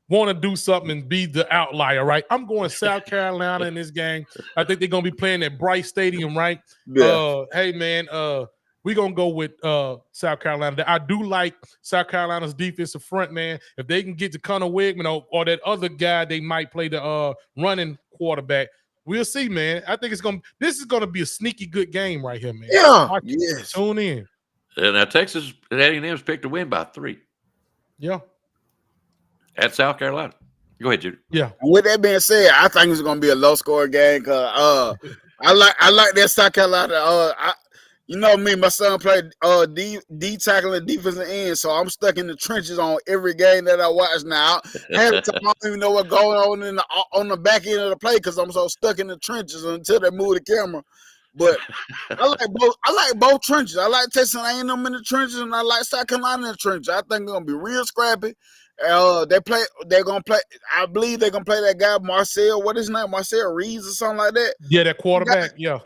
want to do something and be the outlier, right? I'm going South Carolina in this game. I think they're going to be playing at Bryce Stadium, right? Yeah. Hey, man, we're going to go with South Carolina. I do like South Carolina's defensive front, man. If they can get to Connor Wigman or that other guy, they might play the running quarterback. We'll see, man. I think this is gonna be a sneaky good game right here, man. Yeah. Yes. Tune in. Now Texas A&M's picked to win by 3. Yeah. At South Carolina. Go ahead, Judy. Yeah. And with that being said, I think it's gonna be a low score game because I like that South Carolina. You know me, my son played D tackle and defensive end, so I'm stuck in the trenches on every game that I watch now. Half the time I don't even know what's going on on the back end of the play because I'm so stuck in the trenches until they move the camera. But I like both trenches. I like Texas A&M in the trenches, and I like South Carolina in the trenches. I think they're gonna be real scrappy. They're gonna play. I believe they're gonna play that guy Marcel. What is his name? Marcel Reeves or something like that. Yeah, that quarterback. Yeah.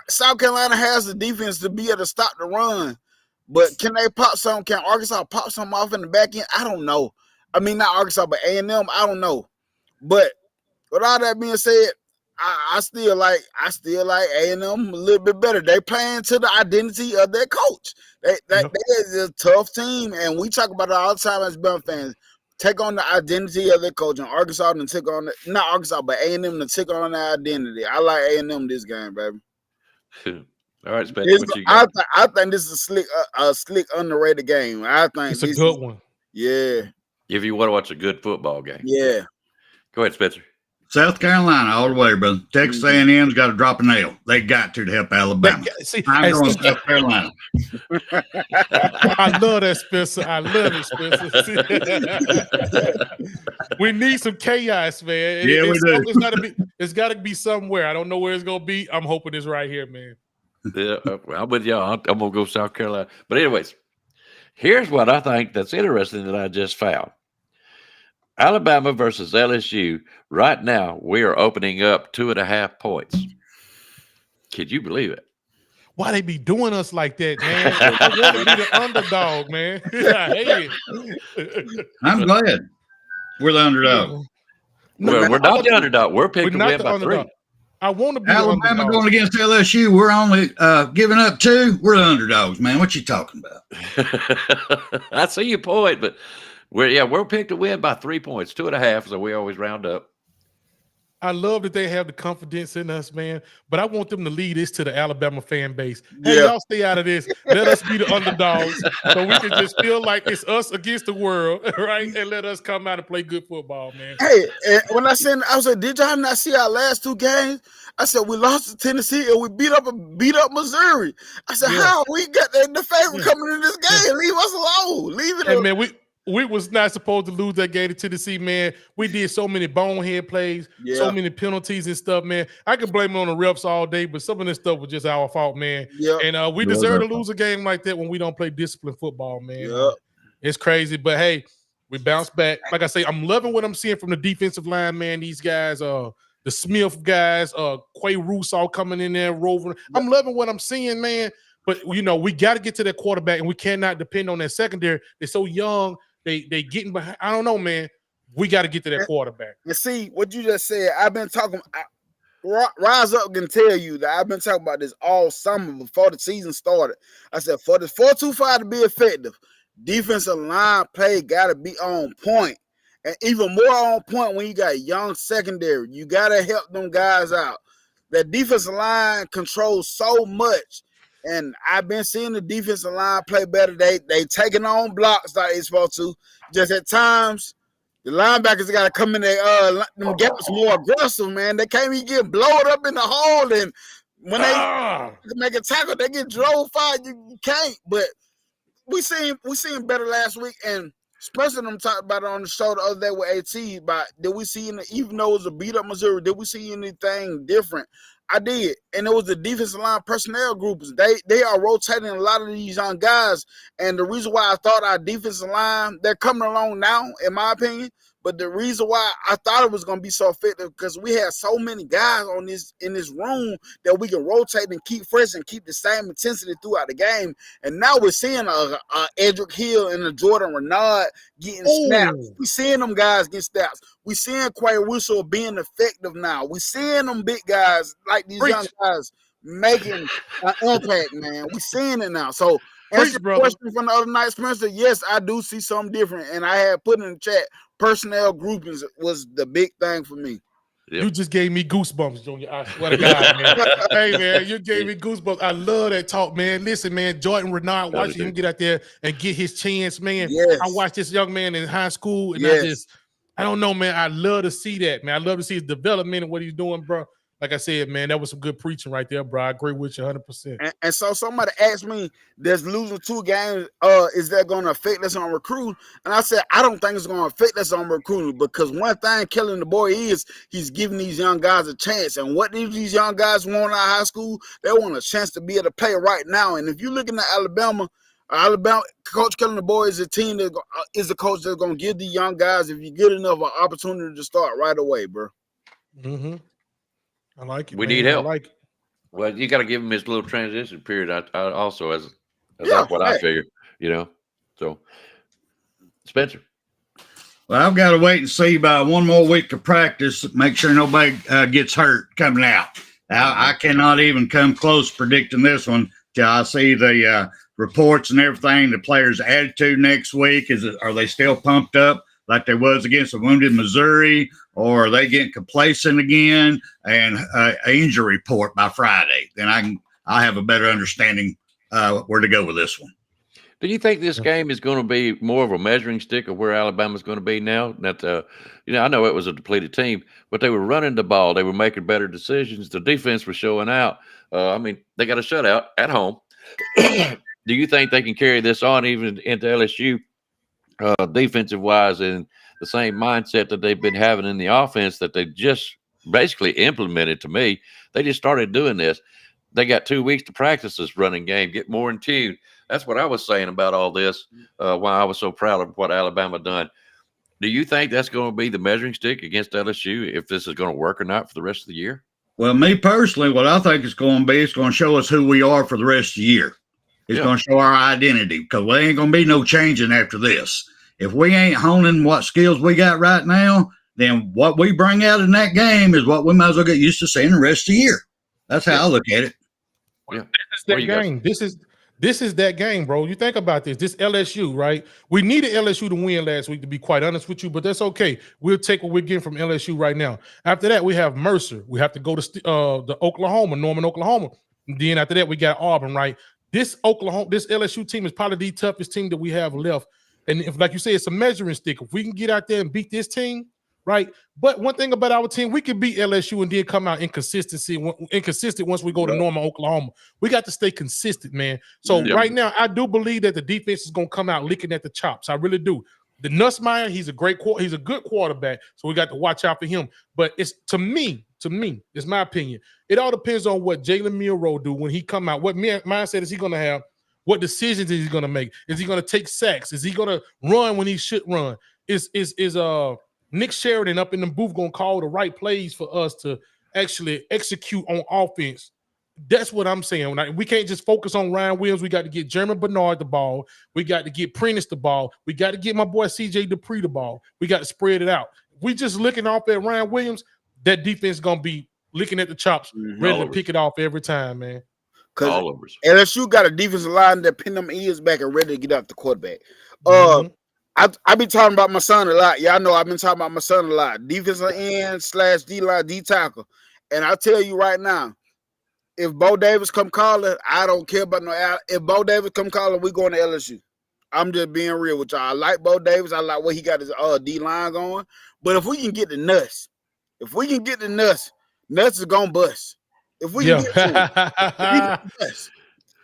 South Carolina has the defense to be able to stop the run, but can they pop some? Can Arkansas pop some off in the back end? I don't know. I mean, not Arkansas, but A&M. I don't know. But with all that being said, I still like A&M a little bit better. They playing to the identity of their coach. They is a tough team, and we talk about it all the time as BAMA fans. Take on the identity of their coach, and Arkansas to take on not Arkansas, but A&M to take on their identity. I like A&M this game, baby. All right, Spencer, what you got? I think this is a slick, underrated game. I think it's a good one. Yeah. If you want to watch a good football game. Yeah. Go ahead, Spencer. South Carolina all the way, brother. Texas A&M's got to drop a nail. They got to help Alabama. I'm going South Carolina. I love that, Spencer. I love it, Spencer. We need some chaos, man. Yeah, we do. It's got to be somewhere. I don't know where it's going to be. I'm hoping it's right here, man. Yeah, I'm with y'all. I'm going to go South Carolina. But anyways, here's what I think that's interesting that I just found. Alabama versus LSU. Right now, we are opening up 2.5 points. Could you believe it? Why they be doing us like that, man? I want to be the underdog, man. I hate it. I'm glad we're the underdog. We're not the underdog. We're picking to win by 3. I want to be Alabama going against LSU. We're only giving up 2. We're the underdogs, man. What you talking about? I see your point, but we're picked to win by 3 points, 2.5, so we always round up. I love that they have the confidence in us, man. But I want them to lead this to the Alabama fan base. Hey, y'all stay out of this. Let us be the underdogs so we can just feel like it's us against the world, right? And let us come out and play good football, man. Hey, and when I said, did y'all not see our last 2 games? I said we lost to Tennessee and we beat up Missouri. I said, how we got the favorite coming in this game? Leave us alone. Leave it alone. Man, we was not supposed to lose that game to Tennessee, man. We did so many bonehead plays, so many penalties and stuff, man. I can blame it on the refs all day, but some of this stuff was just our fault, man. And we deserve to lose a game like that when we don't play disciplined football, man. It's crazy, but hey, we bounced back. Like I say, I'm loving what I'm seeing from the defensive line, man. These guys, the Smith guys, Quay Russo coming in there, roving. I'm loving what I'm seeing, man. But, we got to get to that quarterback, and we cannot depend on that secondary. They're so young. They getting behind. I don't know, man. We got to get to that quarterback. And see what you just said. I've been talking. Rise Up can tell you that I've been talking about this all summer before the season started. I said for the 4-2-5 to be effective, defensive line play got to be on point, and even more on point when you got young secondary. You got to help them guys out. that defensive line controls so much. And I've been seeing the defensive line play better. They taking on blocks like they're supposed to. Just at times, the linebackers got to come in there, them gaps more aggressive, man. They can't even get blown up in the hole. And when they make a tackle, they get drove fired. You can't. But we seen better last week. And especially them talking about it on the show the other day with AT. But did we see, even though it was a beat up Missouri, did we see anything different? I did, and it was the defensive line personnel groups. They are rotating a lot of these young guys, and the reason why I thought our defensive line, they're coming along now, in my opinion. But the reason why I thought it was going to be so effective because we had so many guys in this room that we can rotate and keep fresh and keep the same intensity throughout the game. And now we're seeing a Edric Hill and a Jordan Renard getting snaps. We're seeing them guys get snaps. We're seeing Quay Whistle being effective now. We're seeing them big guys like these young guys making an impact, man. We're seeing it now. So answer the question from the other night, Spencer, yes, I do see something different. And I had put in the chat, personnel groupings was the big thing for me. Yep. You just gave me goosebumps, Junior. I swear to God, man. Hey, man, you gave me goosebumps. I love that talk, man. Listen, man, Jordan Renard, watching him get out there and get his chance, man. Yes. I watched this young man in high school, and I don't know, man. I love to see that, man. I love to see his development and what he's doing, bro. Like I said, man, that was some good preaching right there, bro. I agree with you 100%. And so somebody asked me, does losing 2 games, is that going to affect us on recruiting? And I said, I don't think it's going to affect us on recruiting because one thing killing the boy is he's giving these young guys a chance. And what do these young guys want out of high school? They want a chance to be able to play right now. And if you're looking at Alabama, Coach Killing the Boy is a team that is a coach that's going to give these young guys, if you're good enough, an opportunity to start right away, bro. Mm-hmm. I like it. We need help. I like it. Well, you got to give him his little transition period. I also as that's what I figured, So, Spencer. Well, I've got to wait and see by one more week of practice. Make sure nobody gets hurt coming out. I cannot even come close predicting this one till I see the reports and everything. The players' attitude next week are they still pumped up like they was against the wounded Missouri? Or are they getting complacent again? And an injury report by Friday, then I have a better understanding where to go with this one. Do you think this game is going to be more of a measuring stick of where Alabama's going to be now? That I know it was a depleted team, but they were running the ball, they were making better decisions. The defense was showing out. They got a shutout at home. Do you think they can carry this on even into LSU defensive wise and the same mindset that they've been having in the offense that they just basically implemented? To me, they just started doing this. They got 2 weeks to practice this running game, get more in tune. That's what I was saying about all this, why I was so proud of what Alabama done. Do you think that's going to be the measuring stick against LSU, if this is going to work or not for the rest of the year? Well, me personally, what I think it's going to be, it's going to show us who we are for the rest of the year. It's going to show our identity because there ain't going to be no changing after this. If we ain't honing what skills we got right now, then what we bring out in that game is what we might as well get used to seeing the rest of the year. That's how I look at it. Yeah. This is that game. This is that game, bro. You think about this. This LSU, right? We needed LSU to win last week, to be quite honest with you, but that's okay. We'll take what we're getting from LSU right now. After that, we have Mercer. We have to go to the Norman, Oklahoma. And then after that, we got Auburn, right? This LSU team is probably the toughest team that we have left. And if, like you say, it's a measuring stick. If we can get out there and beat this team, right? But one thing about our team, we can beat LSU and then come out inconsistent once we go to Norman, Oklahoma. We got to stay consistent, man. So right now, I do believe that the defense is going to come out licking at the chops. I really do. The Nussmeier, he's a good quarterback, so we got to watch out for him. But it's to me, it's my opinion. It all depends on what Jalen Milroe do when he come out. What mindset is he going to have? What decisions is he going to make? Is he going to take sacks? Is he going to run when he should run? Is Nick Sheridan up in the booth going to call the right plays for us to actually execute on offense? That's what I'm saying. We can't just focus on Ryan Williams. We got to get Jeremy Bernard the ball. We got to get Prentice the ball. We got to get my boy C.J. Dupree the ball. We got to spread it out. We just looking off at Ryan Williams, that defense is going to be licking at the chops, ready to pick it off every time, man. Because LSU got a defensive line that pin them ears back and ready to get out the quarterback. I be talking about my son a lot. Y'all know I've been talking about my son a lot. Defensive end / D-line, D tackle. And I tell you right now, if Bo Davis come calling, I don't care about no. If Bo Davis come calling, we going to LSU. I'm just being real with y'all. I like Bo Davis. I like what he got his D line going. But if we can get the nuts, nuts is gonna bust. If we can get to it,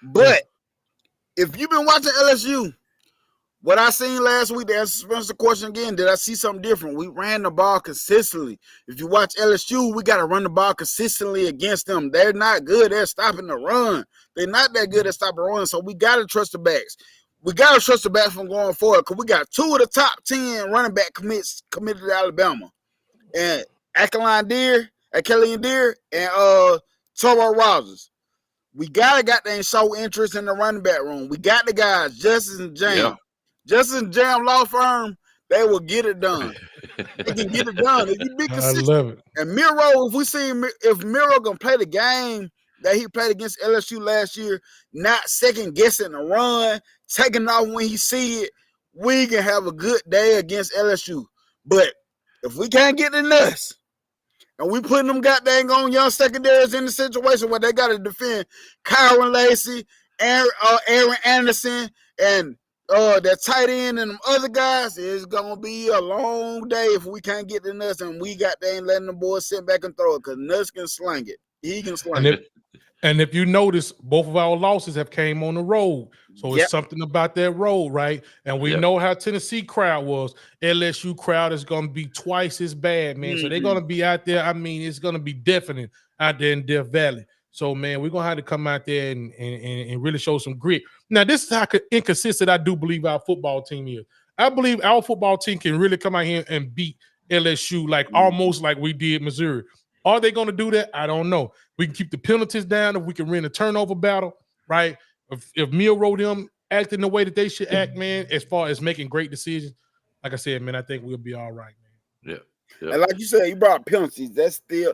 but if you've been watching LSU, what I seen last week, to answer Spencer's question again, did I see something different? We ran the ball consistently. If you watch LSU, we got to run the ball consistently against them. They're not good at stopping the run. They're not that good at stopping the run, so we got to trust the backs. We got to trust the backs from going forward because we got 2 of the top 10 running back committed to Alabama. And Akeline Deer, and Toro Rogers. We got to show interest in the running back room. We got the guys, Justice and Jam. Yeah. Justice and Jam Law Firm, they will get it done. They can get it done. If you be consistent. I love it. And Miro, if Miro gonna play the game that he played against LSU last year, not second guessing the run, taking off when he see it, we can have a good day against LSU. But if we can't get the nuts, and we putting them goddamn on young secondaries in the situation where they got to defend Kyron Lacey, Aaron Anderson, and that tight end and them other guys, it's going to be a long day if we can't get the nuts and we letting the boys sit back and throw it because Nuts can sling it. He can sling it. And if you notice, both of our losses have came on the road. So it's something about that road, right? And we know how Tennessee crowd was. LSU crowd is going to be twice as bad, man. So they're going to be out there. I mean, it's going to be deafening out there in Death Valley. So, man, we're going to have to come out there and really show some grit. Now, this is how inconsistent I do believe our football team is. I believe our football team can really come out here and beat LSU almost like we did Missouri. Are they going to do that? I don't know. We can keep the penalties down if we can win a turnover battle, right? If Milroe them acting the way that they should act, man, as far as making great decisions, like I said, man, I think we'll be all right, man. Yeah. And like you said, you brought penalties. That's still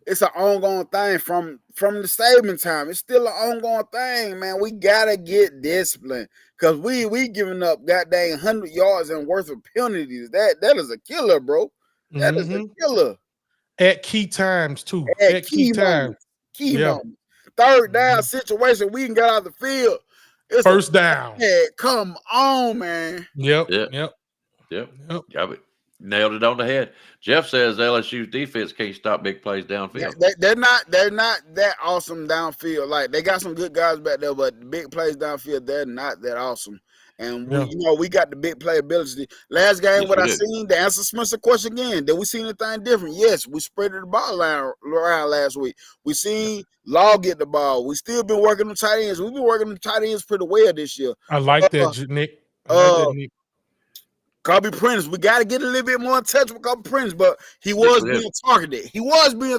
it's an ongoing thing from the Saban time. It's still an ongoing thing, man. We gotta get disciplined because we giving up goddamn 100 yards and worth of penalties. That is a killer, bro. That is a killer. At key times, too. At key times. Key moments. Third down situation, we can get out of the field. It's first down. Come on, man. Yep. Nailed it on the head. Jeff says LSU's defense can't stop big plays downfield. They're not that awesome downfield. Like they got some good guys back there, but big plays downfield, they're not that awesome. And we got the big playability. Last game, I seen, to answer Spencer's question again, did we see anything different? Yes, we spread the ball around last week. We seen Law get the ball. We still been working the tight ends. We've been working the tight ends pretty well this year. I like that, Nick. Nick. Kobe Prentice, we got to get a little bit more in touch with Kobe Prentice, but he was being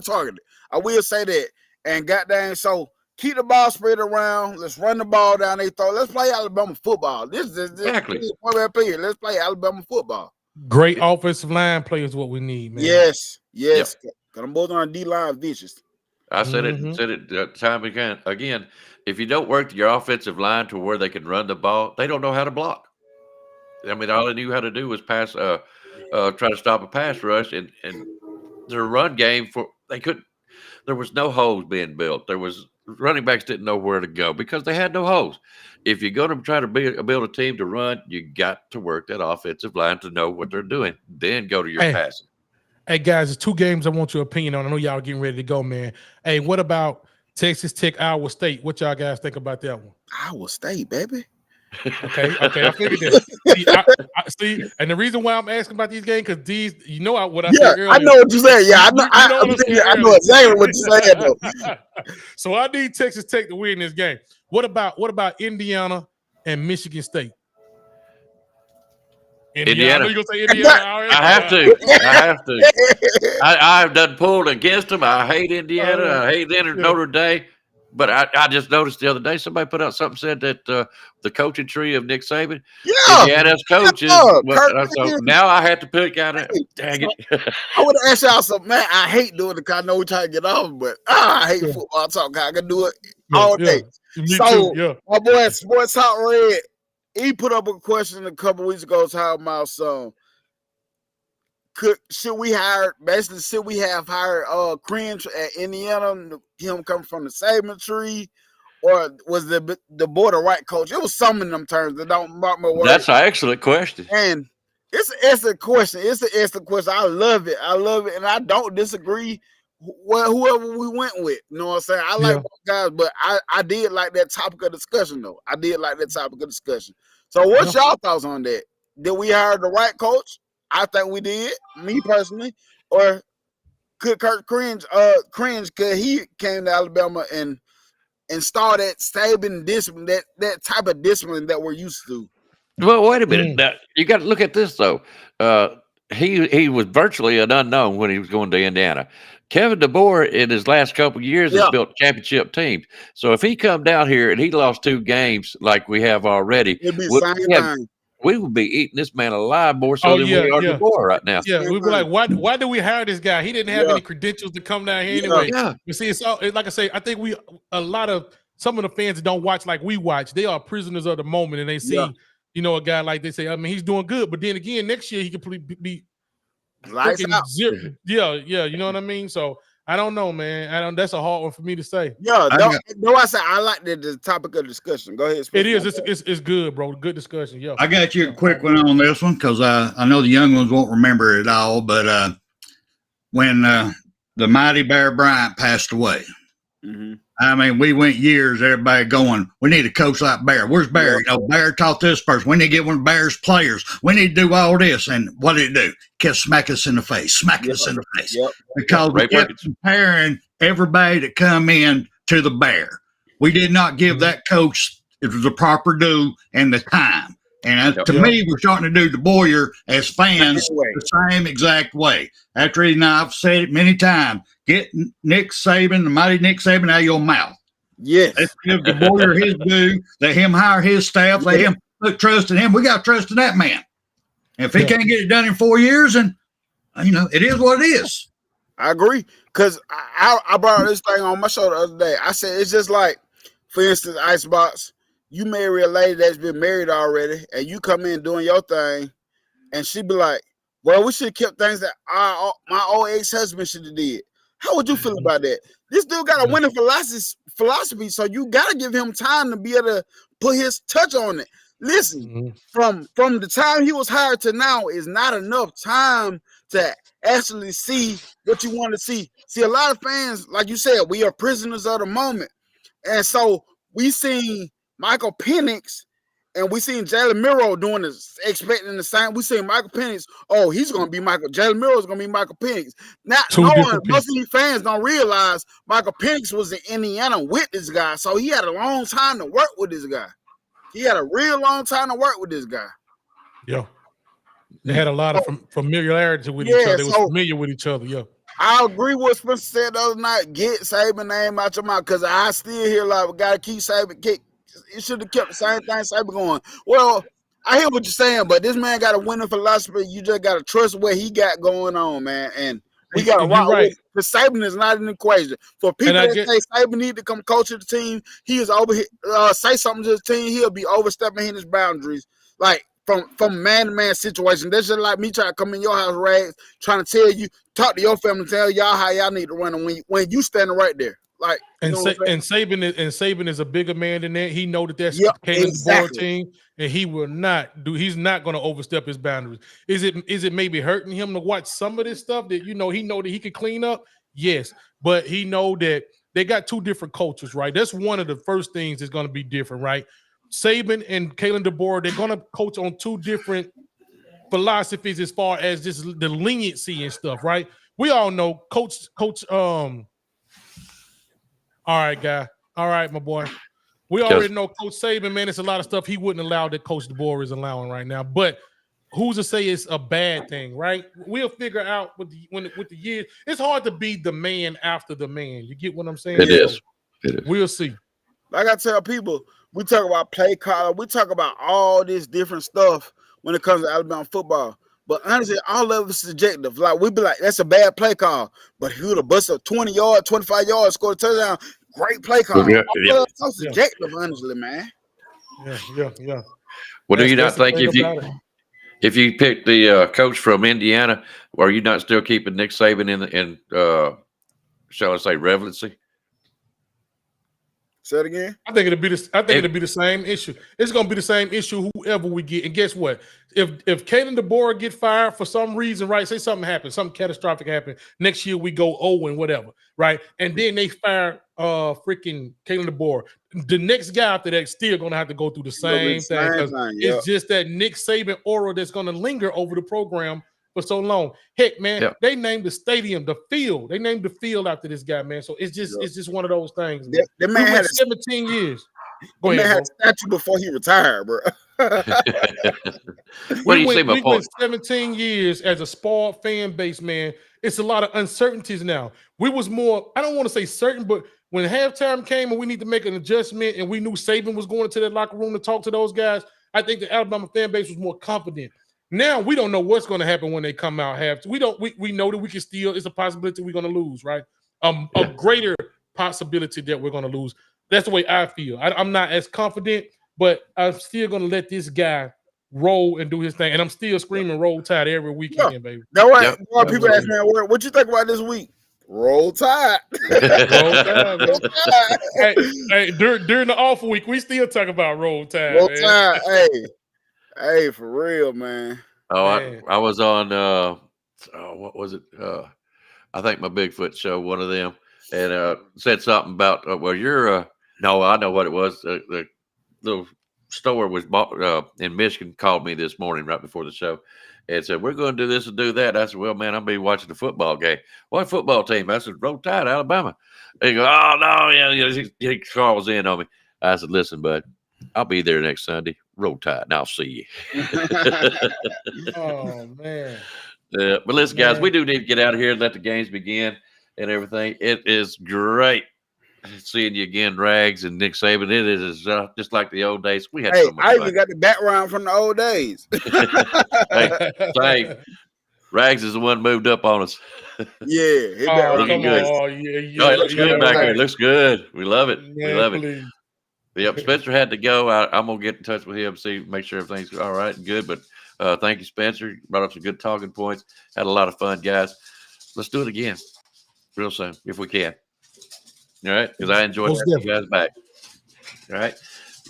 targeted. I will say that. And goddamn, so keep the ball spread around. Let's run the ball down their throat. Let's play Alabama football. This exactly. Let's play Alabama football. Great offensive line play is what we need, man. Yes. Because them both on D-line vicious. I said it time again. If you don't work your offensive line to where they can run the ball, they don't know how to block. I mean, all they knew how to do was pass, try to stop a pass rush, and their run game there was no holes being built. Running backs didn't know where to go because they had no holes. If you're going to try to build a team to run, you got to work that offensive line to know what they're doing. Then go to your passing. Hey, guys, there's 2 games I want your opinion on. I know y'all getting ready to go, man. Hey, what about Texas Tech, Iowa State? What y'all guys think about that one? Iowa State, baby. Okay, I figured that. See, and the reason why I'm asking about these games because what I said earlier. I know what you're saying. Yeah, I know exactly what you're saying though. So I need Texas Tech to win this game. What about Indiana and Michigan State? Indiana. You gonna say Indiana? I have to. I've done pulled against them. I hate Indiana. I hate Notre Dame. But I just noticed the other day somebody put out something said that the coaching tree of Nick Saban, Indiana's coaches. So now I have to pick out it. Dang it! I would have asked y'all something, man. I hate doing it because I know we're trying to get off, but I hate football talk. I can do it all day. My boy Sports Talk Red, he put up a question a couple weeks ago talking about should we have hired Cringe at Indiana, him coming from the Saban tree, or was the board the right coach? It was some of them terms that don't mark my words. That's an excellent question. And it's a question. It's an excellent question. I love it, and I don't disagree. Whoever we went with, you know what I'm saying? I like both guys, but I did like that topic of discussion, though. I did like that topic of discussion. So what's y'all thoughts on that? Did we hire the right coach? I think we did, me personally. Or could Kirk Cringe, could he came to Alabama and start that Saban discipline, that type of discipline that we're used to? Well, wait a minute. Now, you got to look at this, though. He was virtually an unknown when he was going to Indiana. Kevin DeBoer, in his last couple of years, has built championship teams. So if he come down here and he lost 2 games like we have already, we would be eating this man alive more so than we are DeBoer right now. Yeah, we'd be like, why do we hire this guy? He didn't have any credentials to come down here anyway. Yeah. You see, it's all, like I say, I think some of the fans that don't watch like we watch, they are prisoners of the moment, and they see, a guy like they say, I mean, he's doing good, but then again, next year he could be lights out. Zero. Yeah, you know what I mean? So I don't know, man. That's a hard one for me to say. Yeah, I say I like the topic of discussion. Go ahead. It is. It's good, bro. Good discussion. Yeah. I got you a quick one on this one because I know the young ones won't remember it all, but when the mighty Bear Bryant passed away, I mean, we went years, everybody going, we need a coach like Bear. Where's Bear? Bear taught this person. We need to get one of Bear's players. We need to do all this. And what did it do? Kept smacking us in the face, because we kept comparing everybody that come in to the Bear. We did not give that coach the proper due and the time. And to me, we're starting to do DeBoer as fans the same exact way. After I've said it many times, get Nick Saban, the mighty Nick Saban, out of your mouth. Yes. Let's give DeBoer his due. Let him hire his staff. Let him put trust in him. We got trust in that man. If he can't get it done in 4 years, and it is what it is. I agree. Because I brought this thing on my show the other day. I said it's just like, for instance, Icebox. You marry a lady that's been married already, and you come in doing your thing, and she be like, well, we should have kept things that my old ex-husband should have did. How would you feel about that? This dude got a winning philosophy, so you got to give him time to be able to put his touch on it. Listen, from the time he was hired to now is not enough time to actually see what you want to see. See, a lot of fans, like you said, we are prisoners of the moment. And so we seen Michael Penix, and we seen Jalen Miro doing this, expecting the same. We seen Michael Penix. Oh, he's going to be Michael. Jalen Miro is going to be Michael Penix. Not knowing most of these fans don't realize Michael Penix was in Indiana with this guy, so he had a long time to work with this guy. He had a real long time to work with this guy. Yeah, they had a lot of familiarity with each other. They were familiar with each other. Yeah. I agree with what Spencer said the other night. Get Saban name out your mouth, because I still hear like we got to keep Saban kick. It should have kept the same thing Saban going. Well, I hear what you're saying, but this man got a winning philosophy. You just got to trust what he got going on, man. And we got to rock with it. Because Saban is not an equation. For people that say Saban need to come coach the team, he is over say something to the team, he'll be overstepping his boundaries. Like from man-to-man situation. That's just like me trying to come in your house, Rags, trying to tell you, talk to your family, tell y'all how y'all need to run them when you standing right there. Like, and Saban is a bigger man than that. He know that that's Caden's board team, and he will not do. He's not going to overstep his boundaries. Is it maybe hurting him to watch some of this stuff that he know that he could clean up? Yes, but he know that they got 2 different cultures, right? That's one of the first things that's going to be different, right? Saban and Kalen DeBoer, they're going to coach on 2 different philosophies as far as just the leniency and stuff, right? We all know Coach. All right, guy. All right, my boy. We already know Coach Saban, man. It's a lot of stuff he wouldn't allow that Coach DeBoer is allowing right now. But who's to say it's a bad thing, right? We'll figure out with the years. It's hard to be the man after the man. You get what I'm saying? It is. We'll see. Like I tell people, we talk about play caller. We talk about all this different stuff when it comes to Alabama football. But honestly, all of it's subjective. Like, we'd be like, that's a bad play call. But if you would have busted a 20 yards, 25 yards, scored a touchdown, great play call. It's so subjective, honestly, man. Yeah. Well, do you not think If you pick the coach from Indiana, are you not still keeping Nick Saban in shall I say, relevancy? Say it again. I think it'll be the same issue. It's gonna be the same issue whoever we get. And guess what? If Kalen DeBoer get fired for some reason, right? Say something happens, something catastrophic happened. Next year we go 0 and whatever, right? And then they fire freaking Kalen DeBoer. The next guy after that still gonna have to go through the same thing because it's just that Nick Saban aura that's gonna linger over the program for so long. Heck, man, they named the stadium, the field. They named the field after this guy, man. So it's just one of those things. That man had 17 years. Go ahead, had a statue before he retired, bro. We went 17 years as a spoiled fan base, man. It's a lot of uncertainties now. We was more, I don't want to say certain, but when halftime came and we need to make an adjustment and we knew Saban was going into that locker room to talk to those guys, I think the Alabama fan base was more confident. Now we don't know what's going to happen when they come out half. We know that we can still. It's a possibility we're going to lose, right? A greater possibility that we're going to lose. That's the way I feel. I'm not as confident, but I'm still going to let this guy roll and do his thing. And I'm still screaming "Roll Tide" every weekend, baby. That's right. People ask me, "What you think about this week?" Roll Tide. Roll Tide. Roll Tide. Hey, during the off week, we still talk about Roll Tide. Roll Tide. Hey, for real, man. Oh, man. I was on what was it? I think my Bigfoot show, one of them, and said something about well, you're no, I know what it was. The little store was bought in Michigan called me this morning right before the show and said, we're going to do this and do that. I said, well, man, I'll be watching the football game. What football team? I said, Roll Tide, Alabama. He goes, oh, no, yeah. He calls in on me. I said, listen, bud, I'll be there next Sunday. Roll Tide, and I'll see you. Oh, man. But listen, guys, we do need to get out of here and let the games begin and everything. It is great seeing you again, Rags and Nick Saban. It is just like the old days. We had so much I fun. even got the background from the old days. Hey, Rags is the one moved up on us. Yeah. Looking good. It looks good back here. It looks good. We love it. Man, we love it. please. Yep, Spencer had to go. I'm going to get in touch with him, make sure everything's all right and good. But thank you, Spencer. You brought up some good talking points. Had a lot of fun, guys. Let's do it again real soon if we can. All right, because I enjoyed having you guys back. All right,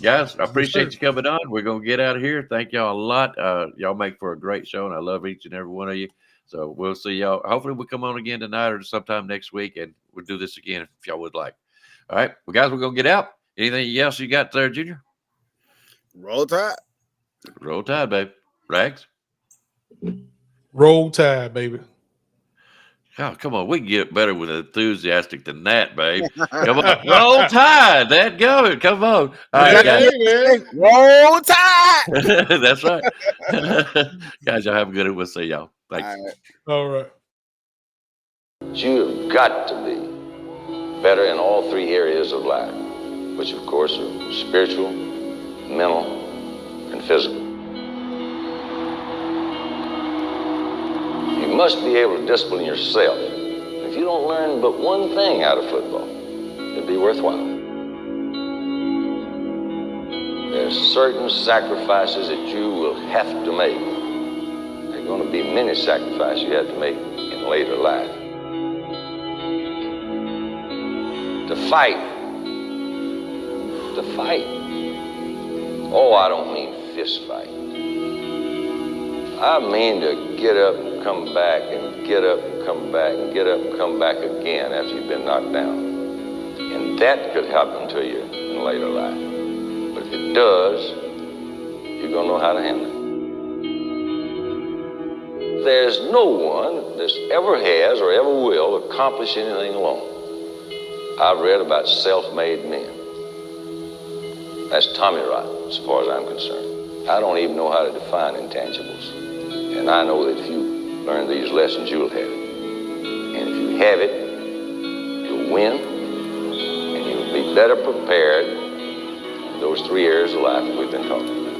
guys, I appreciate you coming on. We're going to get out of here. Thank y'all a lot. Y'all make for a great show, and I love each and every one of you. So we'll see y'all. Hopefully we'll come on again tonight or sometime next week, and we'll do this again if y'all would like. All right, well, guys, we're going to get out. Anything else you got there, Junior? Roll Tide. Roll Tide, baby. Rags? Roll Tide, baby. Oh, come on. We can get better with enthusiastic than that, babe. Come on. Roll Tide. That going. Come on. All right, guys. Roll Tide. That's right. Guys, y'all have a good one. We'll see y'all. Thanks. All right. You've got to be better in all three areas of life, which of course are spiritual, mental, and physical. You must be able to discipline yourself. If you don't learn but one thing out of football, it'd be worthwhile. There's certain sacrifices that you will have to make. There are going to be many sacrifices you have to make in later life. To fight. Oh, I don't mean fist fight. I mean to get up and come back and get up and come back and get up and come back again after you've been knocked down. And that could happen to you in later life. But if it does, you're going to know how to handle it. There's no one that ever has or ever will accomplish anything alone. I've read about self-made men. That's Tommy Rot, as far as I'm concerned. I don't even know how to define intangibles. And I know that if you learn these lessons, you'll have it. And if you have it, you'll win, and you'll be better prepared in those three areas of life that we've been talking about.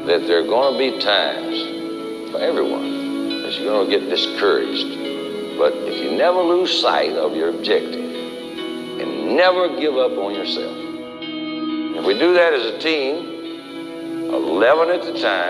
That there are going to be times for everyone that you're going to get discouraged. But if you never lose sight of your objective and never give up on yourself, if we do that as a team, 11 at the time.